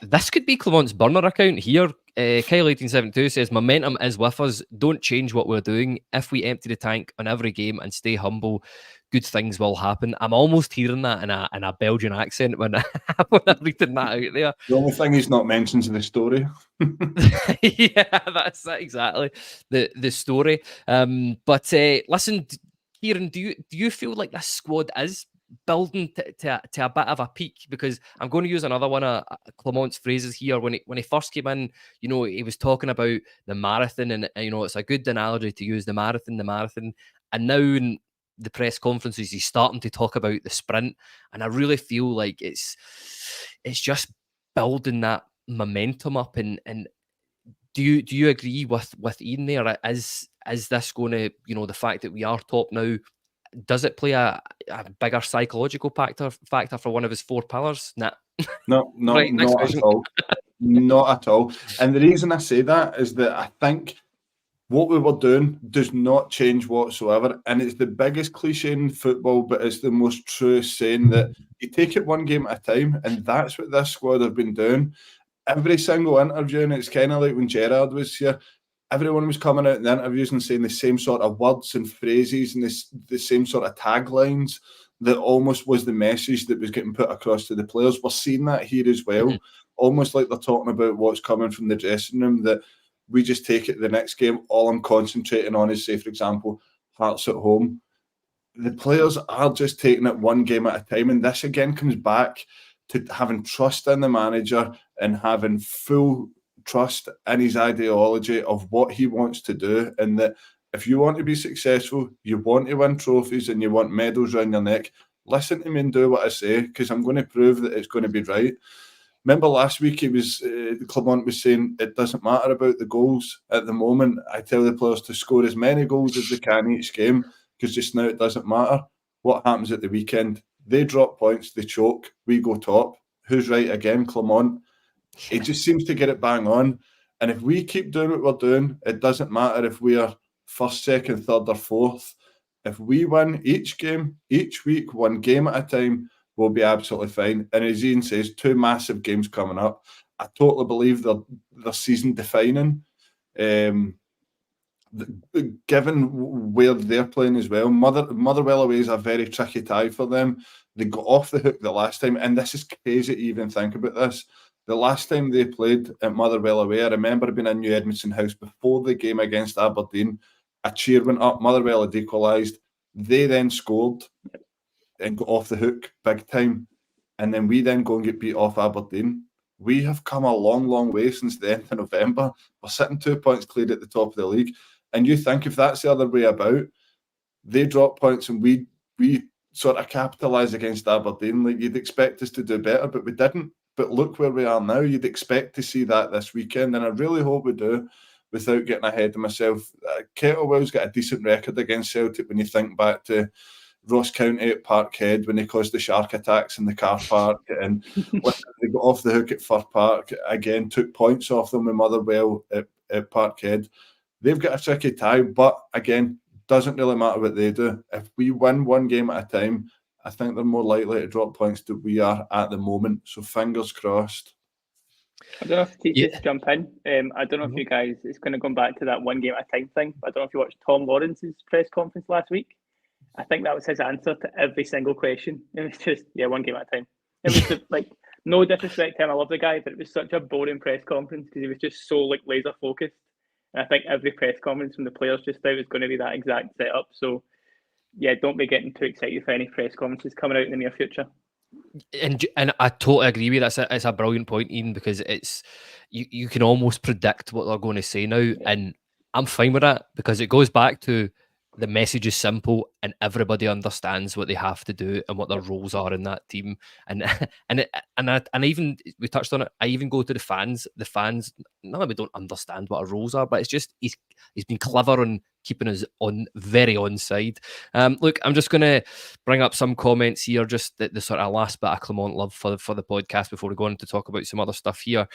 [SPEAKER 1] this could be Clement's burner account here. Kyle1872 says momentum is with us. Don't change what we're doing. If we empty the tank on every game and stay humble, good things will happen. I'm almost hearing that in a Belgian accent when I'm reading that out there.
[SPEAKER 2] The only thing he's not mentioned in the story.
[SPEAKER 1] Yeah, that's it, exactly. The story. But listen, Kyran, do you feel like this squad is building to a bit of a peak? Because I'm going to use another one of Clement's phrases here. When he first came in, you know, he was talking about the marathon, and you know, it's a good analogy to use, the marathon. And now in the press conferences, he's starting to talk about the sprint, and I really feel like it's just building that momentum up. And do you agree with Ian there? Is this going to, you know, the fact that we are top now, does it play a bigger psychological factor for one of his four pillars? Nah.
[SPEAKER 2] No,
[SPEAKER 1] Right,
[SPEAKER 2] not at all. Not at all. And the reason I say that is that I think what we were doing does not change whatsoever. And it's the biggest cliche in football, but it's the most true saying, that you take it one game at a time. And that's what this squad have been doing. Every single interview, and it's kind of like when Gerrard was here, everyone was coming out in the interviews and saying the same sort of words and phrases and the same sort of taglines that almost was the message that was getting put across to the players. We're seeing that here as well. Mm-hmm. Almost like they're talking about what's coming from the dressing room, that we just take it the next game. All I'm concentrating on is, say, for example, Hearts at home. The players are just taking it one game at a time. And this again comes back to having trust in the manager and having full trust in his ideology of what he wants to do. And that if you want to be successful, you want to win trophies and you want medals around your neck, listen to me and do what I say, because I'm going to prove that it's going to be right. Remember last week Clement was saying it doesn't matter about the goals at the moment. I tell the players to score as many goals as they can each game, because just now it doesn't matter. What happens at the weekend? They drop points, they choke, we go top. Who's right again? Clement. He just seems to get it bang on. And if we keep doing what we're doing, it doesn't matter if we are first, second, third or fourth. If we win each game, each week, one game at a time, we'll be absolutely fine. And as Ian says, two massive games coming up. I totally believe they're season defining. Given where they're playing as well, Motherwell away is a very tricky tie for them. They got off the hook the last time, and this is crazy to even think about this. The last time they played at Motherwell away, I remember being in New Edmondson House before the game against Aberdeen. A cheer went up, Motherwell had equalised. They then scored and got off the hook big time. And then we then go and get beat off Aberdeen. We have come a long, long way since the end of November. We're sitting 2 points clear at the top of the league. And you think if that's the other way about, they drop points and we sort of capitalise against Aberdeen. Like, you'd expect us to do better, but we didn't. But look where we are now. You'd expect to see that this weekend, and I really hope we do. without getting ahead of myself, Kettlewell's got a decent record against Celtic when you think back to Ross County at Parkhead when they caused the shark attacks in the car park, and when they got off the hook at Fir Park, again took points off them with Motherwell at Parkhead. They've got a tricky tie, but again, doesn't really matter what they do. If we win one game at a time, I think they're more likely to drop points than we are at the moment. So fingers crossed.
[SPEAKER 3] I don't know if to just jump in. I don't know if you guys, it's kind of going back to that one game at a time thing. But I don't know if you watched Tom Lawrence's press conference last week. I think that was his answer to every single question. It was just, one game at a time. It was just, like, no disrespect to him, I love the guy, but it was such a boring press conference because he was just so like laser focused. And I think every press conference from the players just now is going to be that exact setup. So, don't be getting too excited for any press conferences coming out in the near future.
[SPEAKER 1] And I totally agree with you. It's a brilliant point, Ian, because it's you can almost predict what they're going to say now, and I'm fine with that because it goes back to the message is simple and everybody understands what they have to do and what their roles are in that team. And even we touched on it. I even go to the fans. The fans, not that we don't understand what our roles are, but it's just he's been clever on keeping us very on side. Look, I'm just going to bring up some comments here, just the sort of last bit of Clement love for the podcast before we go on to talk about some other stuff here.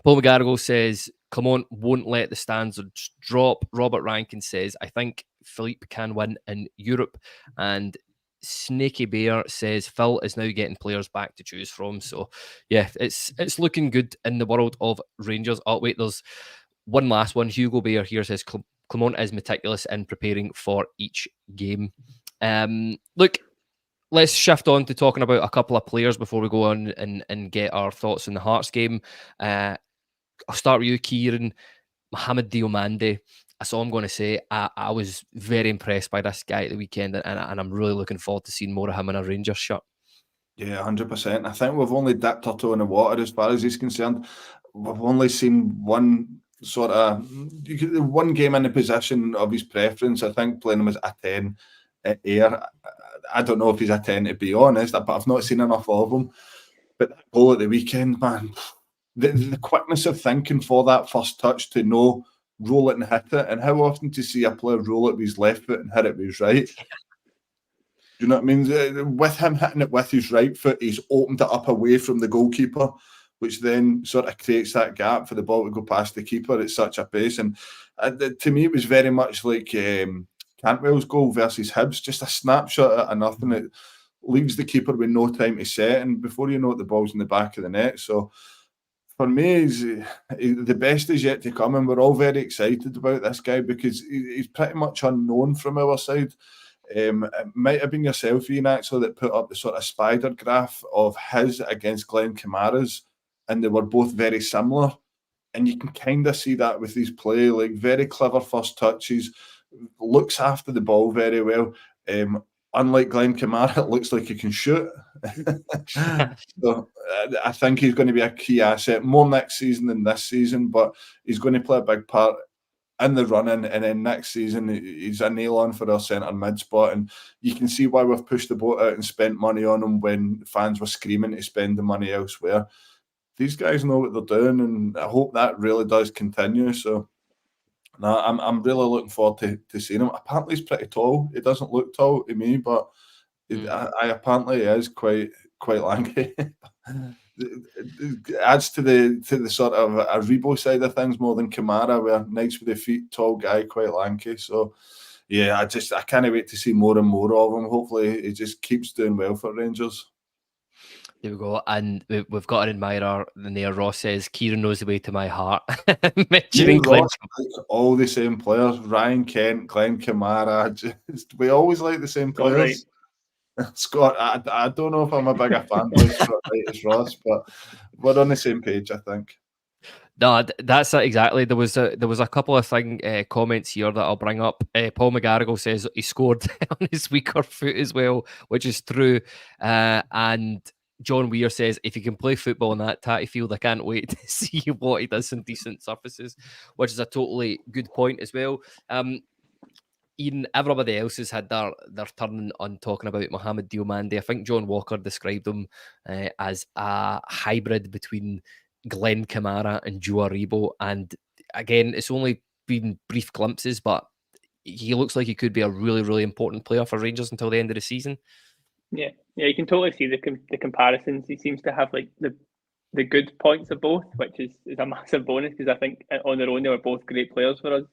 [SPEAKER 1] Paul McGarrigle says Clement won't let the standards drop. Robert Rankin says, I think Philippe can win in Europe. And Snaky Bear says Phil is now getting players back to choose from. So it's looking good in the world of Rangers. Oh wait, there's one last one. Hugo Bear here says Clement is meticulous in preparing for each game. Look, let's shift on to talking about a couple of players before we go on and get our thoughts on the Hearts game. I'll start with you, Kyran. Mohamed Diomande. That's all I'm going to say. I was very impressed by this guy at the weekend, and I'm really looking forward to seeing more of him in a Rangers shirt.
[SPEAKER 2] Yeah, 100%. I think we've only dipped our toe in the water as far as he's concerned. We've only seen one game in the position of his preference. I think playing him as a 10 at Ayr. I don't know if he's a 10 to be honest, but I've not seen enough of him. But that goal at the weekend, man, the quickness of thinking for that first touch to know, roll it and hit it, and how often to see a player roll it with his left foot and hit it with his right. Do you know what I mean? With him hitting it with his right foot, he's opened it up away from the goalkeeper, which then sort of creates that gap for the ball to go past the keeper at such a pace. And to me, it was very much like Cantwell's goal versus Hibs, just a snapshot out of nothing. It leaves the keeper with no time to set, and before you know it, the ball's in the back of the net. So for me, the best is yet to come, and we're all very excited about this guy because he's pretty much unknown from our side. It might have been yourself, Ian, actually, that put up the sort of spider graph of his against Glenn Kamara's, and they were both very similar. And you can kind of see that with his play, like very clever first touches, looks after the ball very well. Unlike Glenn Kamara, it looks like he can shoot. So I think he's going to be a key asset more next season than this season, but he's going to play a big part in the running, and then next season he's a nail on for our centre mid spot, and you can see why we've pushed the boat out and spent money on him when fans were screaming to spend the money elsewhere. These guys know what they're doing, and I hope that really does continue. So no, I'm really looking forward to seeing him. Apparently he's pretty tall. He doesn't look tall to me, but I apparently is quite lanky. It adds to the sort of a Rebo side of things more than Kamara, where nice with the feet, tall guy, quite lanky. So yeah, I can't wait to see more and more of him. Hopefully he just keeps doing well for Rangers.
[SPEAKER 1] There we go. And we've got an admirer in there. Ross says, Kyran knows the way to my heart. Mentioning
[SPEAKER 2] Ross, like all the same players. Ryan Kent, Glenn Kamara. We always like the same players. Right. Scott, I don't know if I'm a bigger fan of Scott Wright as Ross, but we're on the same page, I think.
[SPEAKER 1] No, that's it exactly. There was a couple of comments here that I'll bring up. Paul McGarrigle says he scored on his weaker foot as well, which is true. And John Weir says, if he can play football on that tatty field, I can't wait to see what he does in decent surfaces, which is a totally good point as well. Ian, everybody else has had their turn on talking about Mohamed Diomande. I think John Walker described him as a hybrid between Glenn Kamara and Joe Aribo, and again, it's only been brief glimpses, but he looks like he could be a really, really important player for Rangers until the end of the season.
[SPEAKER 3] Yeah, you can totally see the comparisons. He seems to have like the good points of both, which is a massive bonus, because I think on their own they were both great players for us.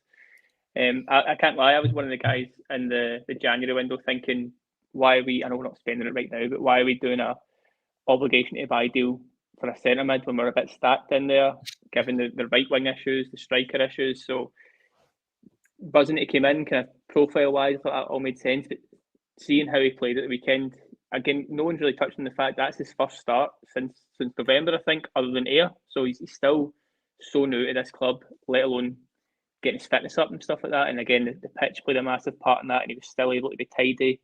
[SPEAKER 3] I can't lie, I was one of the guys in the January window thinking, why are we, I know we're not spending it right now, but why are we doing a obligation to buy deal for a centre mid when we're a bit stacked in there, given the right wing issues, the striker issues? So buzzing it came in, kind of profile wise, I thought that all made sense. But seeing how he played at the weekend, again, no one's really touched on the fact that's his first start since November, I think, other than Air. So he's still so new to this club, let alone getting his fitness up and stuff like that. And again, the pitch played a massive part in that, and he was still able to be tidy.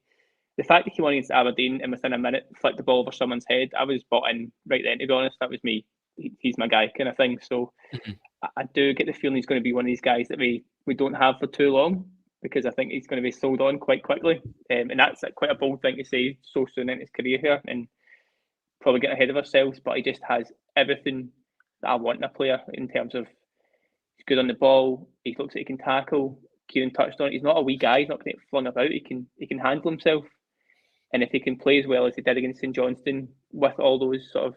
[SPEAKER 3] The fact that he came on against Aberdeen and within a minute flicked the ball over someone's head, I was bought in right then, to be honest. That was me. He's my guy kind of thing. So I do get the feeling he's going to be one of these guys that we don't have for too long, because I think he's going to be sold on quite quickly. And that's quite a bold thing to say so soon in his career here, and probably getting ahead of ourselves. But he just has everything that I want in a player in terms of he's good on the ball, he looks like he can tackle. Kyran touched on it. He's not a wee guy, he's not going to get flung about. He can handle himself. And if he can play as well as he did against St Johnstone, with all those sort of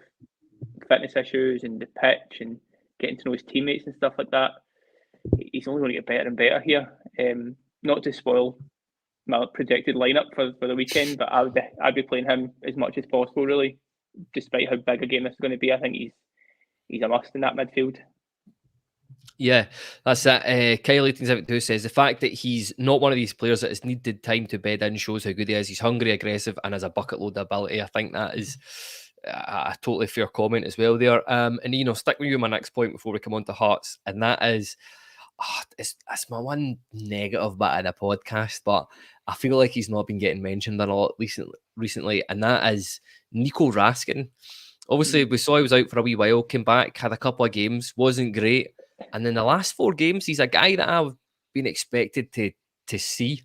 [SPEAKER 3] fitness issues and the pitch and getting to know his teammates and stuff like that, he's only going to get better and better here. Not to spoil my projected lineup for the weekend, but I'd be playing him as much as possible, really, despite how big a game this is going to be. I think he's a must in that midfield.
[SPEAKER 1] Yeah, that's it. Kyle 1872 says the fact that he's not one of these players that has needed time to bed in shows how good he is. He's hungry, aggressive, and has a bucket load of ability. I think that is a totally fair comment as well there. And stick with you on my next point before we come on to Hearts, and that is, it's my one negative bit of the podcast, but I feel like he's not been getting mentioned a lot recently, and that is Nico Raskin. Obviously, we saw he was out for a wee while, came back, had a couple of games, wasn't great. And in the last 4 games, he's a guy that I've been expected to see.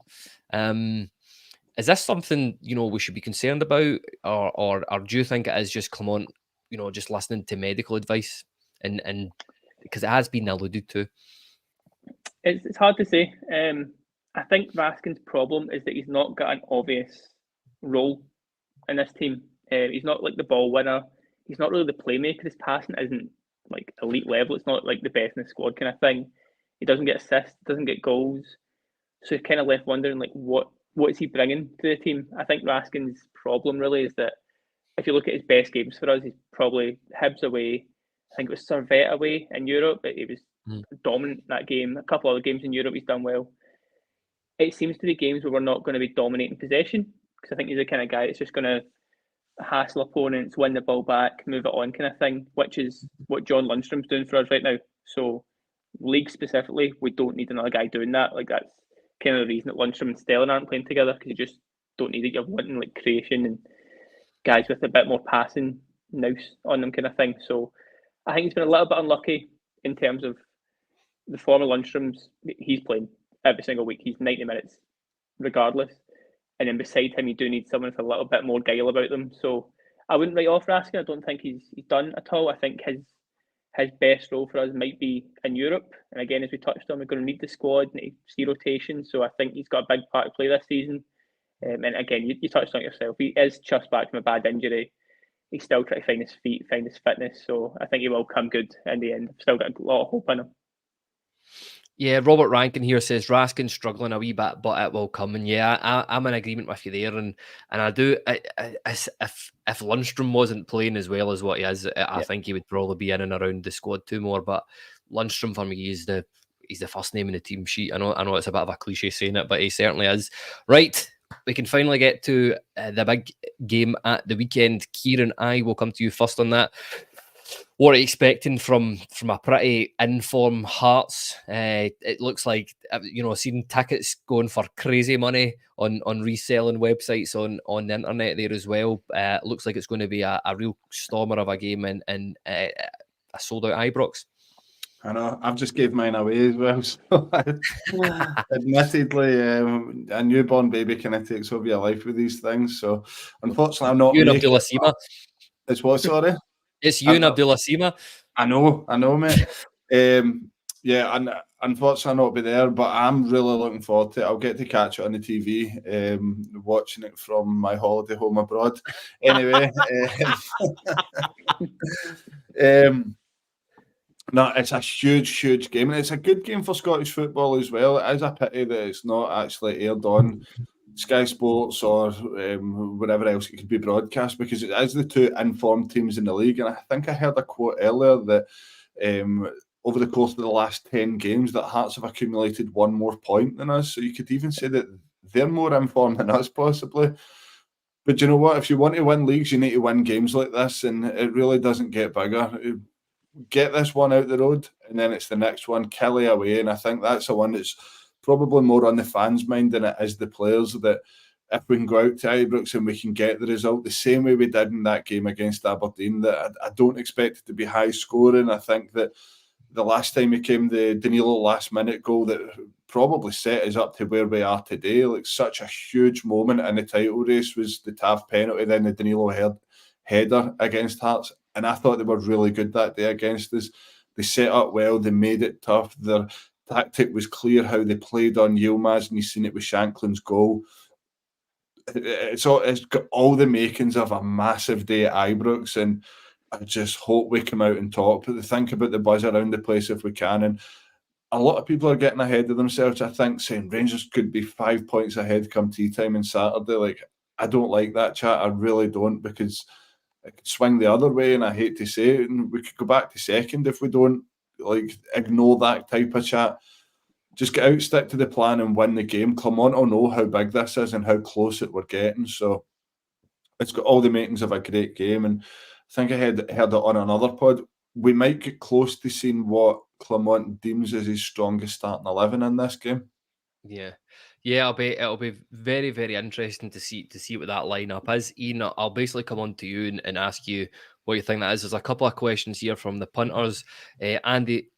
[SPEAKER 1] Is this something, we should be concerned about? Or do you think it is just Clement, just listening to medical advice? And because it has been alluded to.
[SPEAKER 3] It's hard to say. I think Raskin's problem is that he's not got an obvious role in this team. He's not like the ball winner. He's not really the playmaker. His passing isn't like elite level. It's not like the best in the squad kind of thing. He doesn't get assists, doesn't get goals. So you're kind of left wondering, like, what is he bringing to the team? I think Raskin's problem really is that if you look at his best games for us, he's probably Hibs away. I think it was Servette away in Europe, but he was dominant in that game. A couple other games in Europe, he's done well. It seems to be games where we're not going to be dominating possession, because I think he's the kind of guy that's just going to hassle opponents, win the ball back, move it on kind of thing, which is what John Lundstrom's doing for us right now. So league specifically, we don't need another guy doing that. Like, that's kind of the reason that Lundstrom and Stelling aren't playing together, because you just don't need it. You're wanting like creation and guys with a bit more passing nous on them kind of thing. So I think he's been a little bit unlucky in terms of the former Lundstrom's. He's playing every single week. He's 90 minutes regardless. And then beside him, you do need someone with a little bit more guile about them. So I wouldn't write off Raskin. I don't think he's done at all. I think his best role for us might be in Europe. And again, as we touched on, we're going to need the squad and see rotation. So I think he's got a big part to play this season. And again, you touched on it yourself. He is just back from a bad injury. He's still trying to find his feet, find his fitness. So I think he will come good in the end. I've still got a lot of hope in him.
[SPEAKER 1] Yeah, Robert Rankin here says Raskin's struggling a wee bit, but it will come. And yeah, I'm in agreement with you there. And I do. If Lundstrom wasn't playing as well as what he is, I think he would probably be in and around the squad too more. But Lundstrom for me is the first name in the team sheet. I know it's a bit of a cliche saying it, but he certainly is. Right, we can finally get to the big game at the weekend. Kyran, I will come to you first on that. What are you expecting from a pretty in-form Hearts? It looks like, I've seen tickets going for crazy money on reselling websites on the internet there as well. It looks like it's going to be a real stormer of a game and a sold-out Ibrox.
[SPEAKER 2] I know, I've just gave mine away as well. So admittedly, a newborn baby kind of takes over your life with these things. So unfortunately, I'm not.
[SPEAKER 1] You and Abdullah Sima.
[SPEAKER 2] It's what, sorry?
[SPEAKER 1] It's you and Abdullah Sima.
[SPEAKER 2] I know, mate. Yeah, and unfortunately I'll not be there, but I'm really looking forward to it. I'll get to catch it on the TV, watching it from my holiday home abroad. Anyway, no, it's a huge game, and it's a good game for Scottish football as well. It is a pity that it's not actually aired on Sky Sports or wherever else it could be broadcast, because it is the two informed teams in the league. And I think I heard a quote earlier that over the course of the last 10 games that Hearts have accumulated one more point than us. So you could even say that they're more informed than us, possibly. But you know what? If you want to win leagues, you need to win games like this, and it really doesn't get bigger. Get this one out the road, and then it's the next one, Kelly away. And I think that's the one that's probably more on the fans' mind than it is the players, that if we can go out to Ibrox and we can get the result the same way we did in that game against Aberdeen, that I don't expect it to be high scoring. I think that the last time we came, the Danilo last minute goal that probably set us up to where we are today, like such a huge moment in the title race, was the Tav penalty, then the Danilo header against Hearts. And I thought they were really good that day against us. They set up well, they made it tough. Their tactic was clear, how they played on Yilmaz, and you've seen it with Shanklin's goal. It's got all the makings of a massive day at Ibrox, and I just hope we come out on top. Think about the buzz around the place if we can. And a lot of people are getting ahead of themselves, I think, saying Rangers could be 5 points ahead come tea time on Saturday. Like, I don't like that chat. I really don't, because it could swing the other way, and I hate to say it, and we could go back to second if we don't ignore that type of chat. Just get out, stick to the plan, and win the game. Clement will know how big this is and how close it we're getting. So it's got all the makings of a great game. And I think I heard it on another pod. We might get close to seeing what Clement deems as his strongest starting 11 in this game.
[SPEAKER 1] Yeah. Yeah, it'll be very, very interesting to see what that lineup is. Ian, I'll basically come on to you and ask you what you think that is. There's a couple of questions here from the punters. Andy,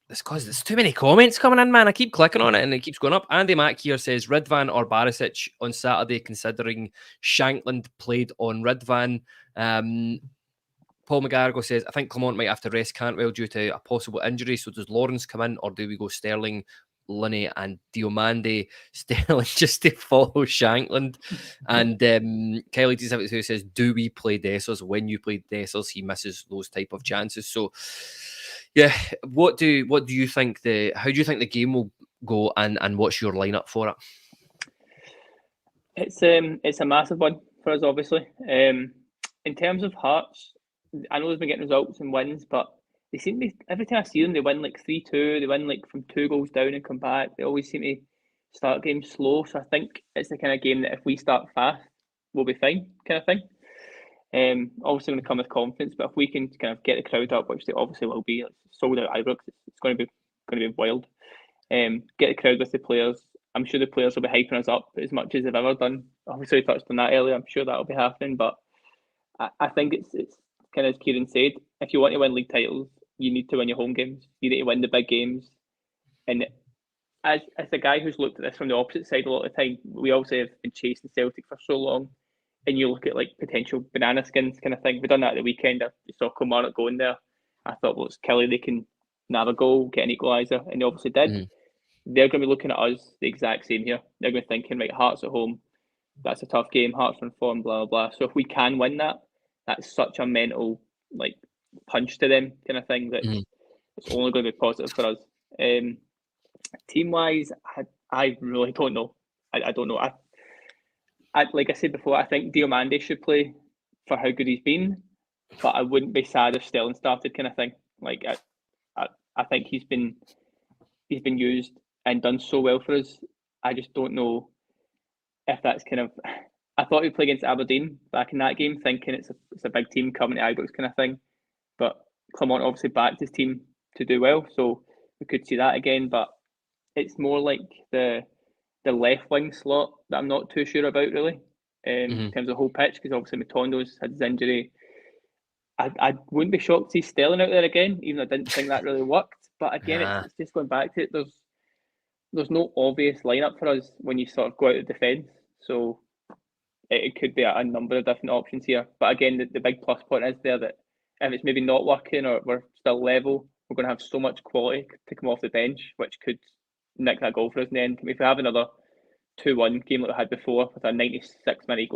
[SPEAKER 1] it's because there's too many comments coming in, man. I keep clicking on it and it keeps going up. Andy Mack here says Ridvan or Barisic on Saturday, considering Shankland played on Ridvan. Paul McGarrigle says, I think Clement might have to rest Cantwell due to a possible injury. So does Lawrence come in, or do we go Sterling, Linney and Diomande? Sterling just to follow Shankland. And Kelly D72 says, do we play Dessers? When you play Dessers, he misses those type of chances. So yeah, what do you think how do you think the game will go, and what's your lineup for it?
[SPEAKER 3] It's a massive one for us, obviously. In terms of Hearts, I know they've been getting results and wins, but they seem to be, every time I see them, they win like 3-2, they win like from 2 goals down and come back. They always seem to start games slow. So I think it's the kind of game that if we start fast, we'll be fine, kind of thing. Obviously going to come with confidence, but if we can kind of get the crowd up, which they obviously will be, it's sold out Ibrox, it's going to be wild. Get the crowd with the players. I'm sure the players will be hyping us up as much as they've ever done. Obviously, we touched on that earlier. I'm sure that'll be happening, but I think it's kind of as Kyran said. If you want to win league titles, you need to win your home games. You need to win the big games. And as a guy who's looked at this from the opposite side a lot of the time, we also have been chasing Celtic for so long. And you look at like potential banana skins kind of thing. We done that at the weekend. I saw Kilmarnock going there. I thought, well, it's Kelly. They can nab a goal, get an equaliser, and they obviously did. Mm-hmm. They're going to be looking at us the exact same here. They're going to be thinking, right, Hearts at home, that's a tough game. Hearts are in form, blah, blah, blah. So if we can win that, that's such a mental like punch to them kind of thing that it's only going to be positive for us. Team-wise, I really don't know. I don't know. I like I said before, I think Diomande should play for how good he's been, but I wouldn't be sad if Sterling started kind of thing. Like I think he's been used and done so well for us. I just don't know if that's kind of. I thought he'd play against Aberdeen back in that game, thinking it's a big team coming to Ibrox kind of thing. But Clement obviously backed his team to do well, so we could see that again. But it's more like the left wing slot that I'm not too sure about really, in terms of the whole pitch, because obviously Matondo's had his injury. I wouldn't be shocked to see Sterling out there again, even though I didn't think that really worked. But again, it's just going back to it. There's no obvious lineup for us when you sort of go out of defence. So it could be a number of different options here. But again, the big plus point is there that if it's maybe not working or we're still level, we're going to have so much quality to come off the bench, which could nick that goal for us in the end. If we have another 2-1 game like we had before with a 96-minute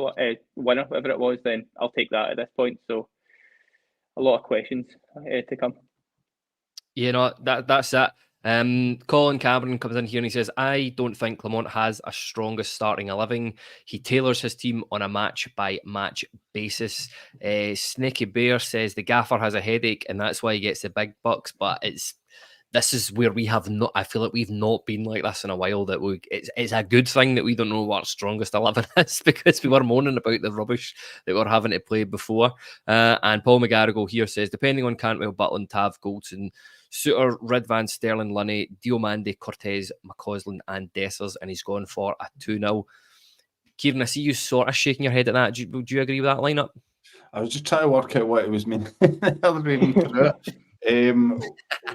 [SPEAKER 3] winner, whatever it was, then I'll take that at this point. So a lot of questions to come.
[SPEAKER 1] That's it. Colin Cameron comes in here and he says, I don't think Clement has a strongest starting 11. He tailors his team on a match-by-match basis. Snaky Bear says the gaffer has a headache and that's why he gets the big bucks, but this is where we have not. I feel like we've not been like this in a while. That it's a good thing that we don't know what our strongest 11 is, because we were moaning about the rubbish that we're having to play before. And Paul McGarrigle here says, depending on Cantwell, Butland, Tav, Goldson, Suter, Ridvan, Sterling, Lunny, Diomande, Cortez, McCausland, and Dessers, and he's gone for a 2-0. Kyran, I see you sort of shaking your head at that. Do you agree with that lineup?
[SPEAKER 2] I was just trying to work out what it was meaning.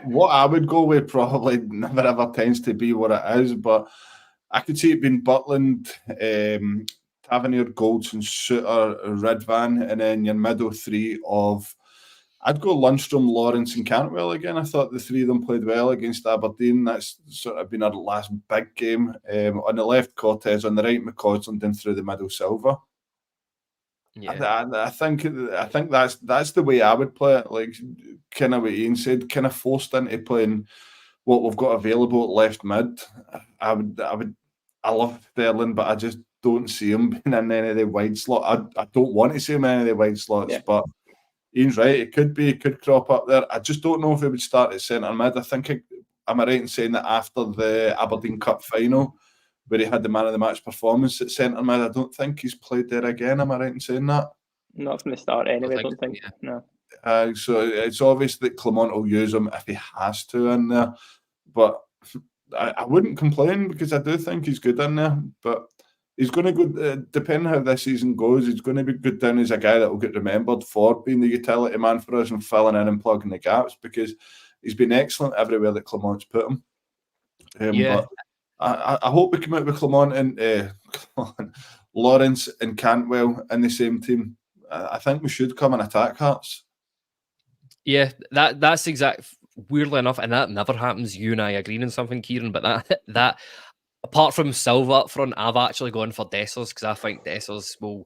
[SPEAKER 2] What I would go with probably never ever tends to be what it is, but I could see it being Butland, Tavernier, Goldson, Suter, Ridvan, and then your middle three of, I'd go Lundstrom, Lawrence, and Cantwell again. I thought the three of them played well against Aberdeen. That's sort of been our last big game. On the left, Cortez, on the right, McCausland, and through the middle, Silva. Yeah. I think that's the way I would play it. Like kind of what Ian said, kind of forced into playing what we've got available at left mid. I love Sterling, but I just don't see him being in any of the wide slots. I don't want to see him in any of the wide slots, but Ian's right. It could crop up there. I just don't know if he would start at centre mid. I think am I right in saying that after the Aberdeen Cup final, where he had the man of the match performance at centre mid, I don't think he's played there again. Am I right in saying that?
[SPEAKER 3] Not from the start anyway, I don't think. No.
[SPEAKER 2] So it's obvious that Clement will use him if he has to in there. But I wouldn't complain, because I do think he's good in there. But he's going to go, depending how this season goes, he's going to be good down as a guy that will get remembered for being the utility man for us and filling in and plugging the gaps, because he's been excellent everywhere that Clement's put him. But I hope we come out with Clement and Lawrence and Cantwell in the same team. I think we should come and attack Hearts.
[SPEAKER 1] Yeah, that's exact. Weirdly enough, and that never happens, you and I agreeing on something, Kyran, but that apart from Silva up front, I've actually gone for Dessers, because I think Dessers will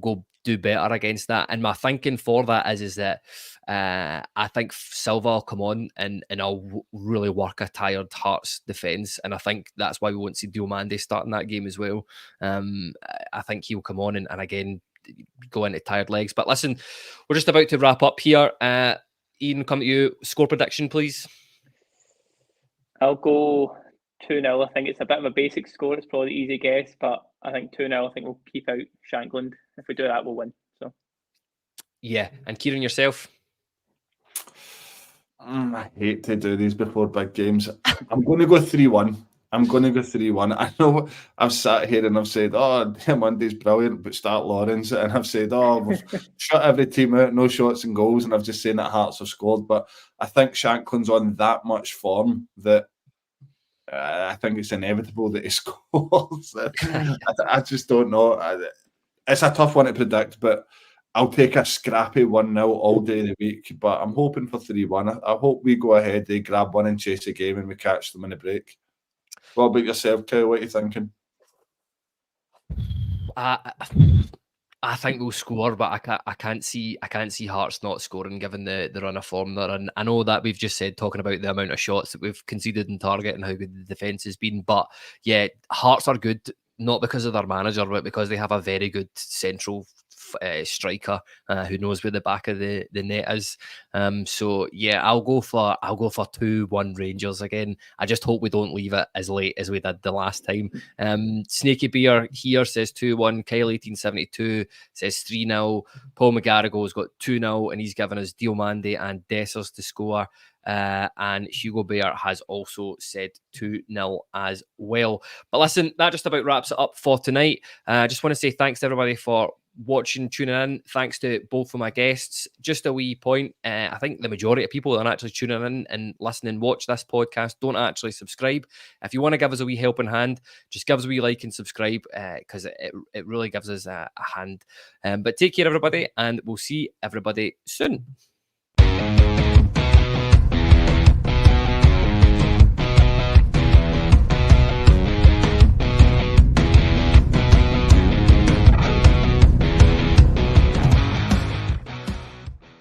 [SPEAKER 1] go do better against that. And my thinking for that is that I think Silva will come on and I'll really work a tired Hearts defence. And I think that's why we won't see Diomande starting that game as well. I think he'll come on and again go into tired legs. But listen, we're just about to wrap up here. Ian, come to you. Score prediction, please.
[SPEAKER 3] I'll go 2-0. I think it's a bit of a basic score. It's probably the easy guess, but I think 2-0. I think we'll keep out Shankland. If we do that, we'll win. So,
[SPEAKER 1] yeah. And Kyran, yourself?
[SPEAKER 2] I hate to do these before big games. I'm going to go 3-1. I know I've sat here and I've said, Mondays brilliant, but start Lawrence. And I've said, we've shut every team out, no shots and goals. And I've just saying that Hearts have scored. But I think Shankland's on that much form that I think it's inevitable that he scores. I just don't know. It's a tough one to predict, but I'll take a scrappy 1-0 all day of the week. But I'm hoping for 3-1. I hope we go ahead, they grab one and chase the game and we catch them in the break. What about yourself, Kyle? What are you thinking?
[SPEAKER 1] I think we'll score, but I can't see Hearts not scoring given the run of form they're in. I know that we've just said, talking about the amount of shots that we've conceded in target and how good the defence has been, but yeah, Hearts are good, not because of their manager, but because they have a very good central striker who knows where the back of the net is. So yeah, I'll go for 2-1 Rangers again. I just hope we don't leave it as late as we did the last time. Snaky Beer here says 2-1. Kyle 1872 says 3-0. Paul McGarrigle's got 2-0 and he's given us Diomande and Dessers to score. And Hugo Bear has also said 2-0 as well. But listen, that just about wraps it up for tonight. I just want to say thanks to everybody for watching, tuning in. Thanks to both of my guests. Just a wee point, I think the majority of people that are actually tuning in and listening, watch this podcast, don't actually subscribe. If you want to give us a wee helping hand, just give us a wee like and subscribe, because it really gives us a hand. But take care, everybody, and we'll see everybody soon.